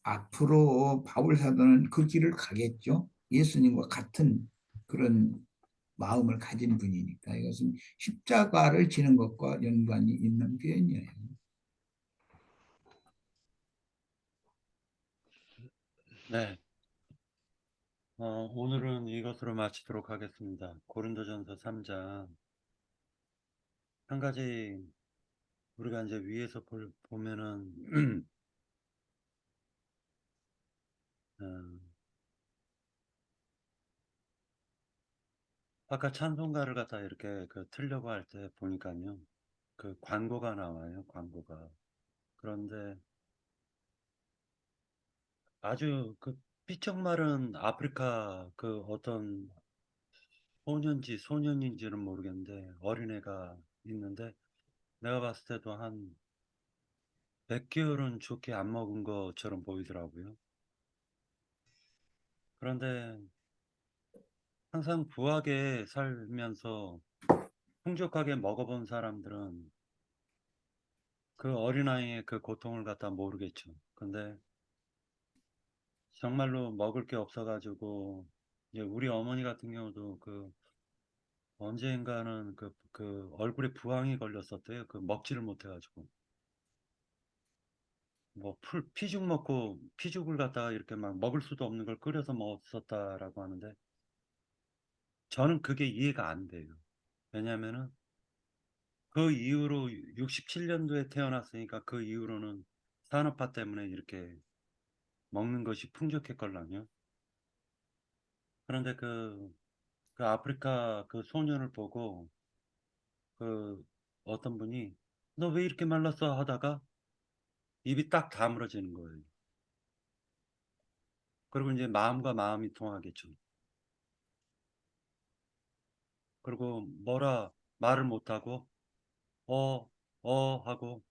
앞으로 바울 사도는 그 길을 가겠죠. 예수님과 같은 그런 마음을 가진 분이니까 이것은 십자가를 지는 것과 연관이 있는 표현이에요. 네. 오늘은 이것으로 마치도록 하겠습니다. 고린도전서 3장. 한 가지 우리가 이제 위에서 보면은 어, 아까 찬송가를 갖다 이렇게 틀려고 할 때 보니까요. 그 광고가 나와요. 광고가. 그런데 아주 그 삐쩍 마른 아프리카 그 어떤 소년인지는 모르겠는데 어린애가 있는데 내가 봤을 때도 한 100개월은 좋게 안 먹은 것처럼 보이더라고요. 그런데 항상 부하게 살면서 풍족하게 먹어본 사람들은 그 어린아이의 그 고통을 갖다 모르겠죠. 근데 정말로 먹을 게 없어가지고 이제 우리 어머니 같은 경우도 그 언젠가는 그 얼굴에 부항이 걸렸었대요. 그 먹지를 못해가지고 뭐 피죽 먹고 피죽을 갖다가 이렇게 막 먹을 수도 없는 걸 끓여서 먹었었다라고 하는데 저는 그게 이해가 안 돼요. 왜냐면은 그 이후로 67년도에 태어났으니까 그 이후로는 산업화 때문에 이렇게 먹는 것이 풍족했걸랑요. 그런데 그 아프리카 그 소년을 보고 그 어떤 분이 너 왜 이렇게 말랐어 하다가 입이 딱 다물어지는 거예요. 그리고 이제 마음과 마음이 통하겠죠. 그리고 뭐라 말을 못하고 하고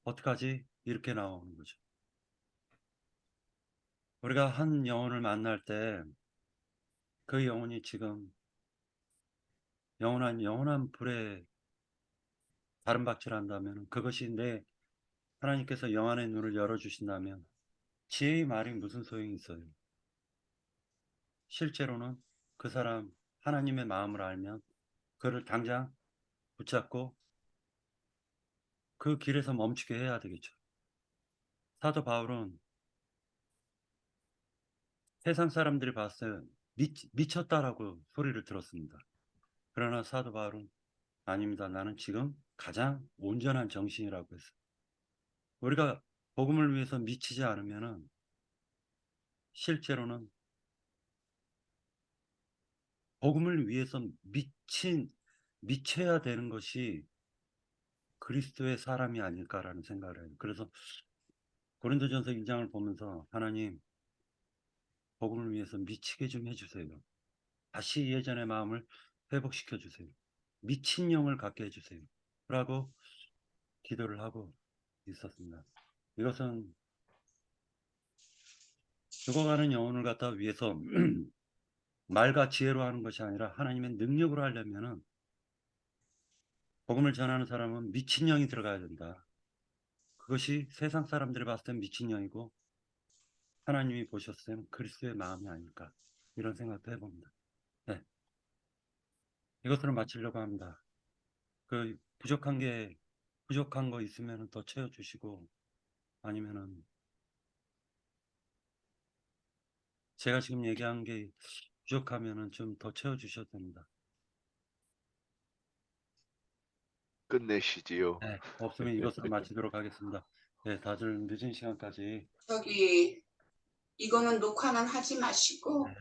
어떡하지? 이렇게 나오는 거죠. 우리가 한 영혼을 만날 때 그 영혼이 지금 영원한 불에 다름박질한다면 그것이 하나님께서 영안의 눈을 열어주신다면 지혜의 말이 무슨 소용이 있어요? 실제로는 그 사람 하나님의 마음을 알면 그를 당장 붙잡고 그 길에서 멈추게 해야 되겠죠. 사도 바울은 세상 사람들이 봤을 때 미쳤다라고 소리를 들었습니다. 그러나 사도 바울은 아닙니다. 나는 지금 가장 온전한 정신이라고 했어요. 우리가 복음을 위해서 미치지 않으면은 실제로는 복음을 위해서 미쳐야 되는 것이 그리스도의 사람이 아닐까라는 생각을 해요. 그래서 고린도전서 1장을 보면서 하나님 복음을 위해서 미치게 좀 해주세요. 다시 예전의 마음을 회복시켜 주세요. 미친 영을 갖게 해주세요. 라고 기도를 하고 있었습니다. 이것은 죽어가는 영혼을 갖다 위해서 말과 지혜로 하는 것이 아니라 하나님의 능력으로 하려면은 복음을 전하는 사람은 미친 영이 들어가야 된다. 그것이 세상 사람들이 봤을 땐 미친 영이고 하나님이 보셨을 때는 그리스도의 마음이 아닐까 이런 생각도 해봅니다. 네, 이것으로 마치려고 합니다. 그 부족한 거 있으면 더 채워주시고 아니면은 제가 지금 얘기한 게 부족하면은 좀 더 채워주셔도 됩니다. 끝내시지요. 네, 없으면 이것으로 마치도록 하겠습니다. 네, 다들 늦은 시간까지 이거는 녹화는 하지 마시고 네,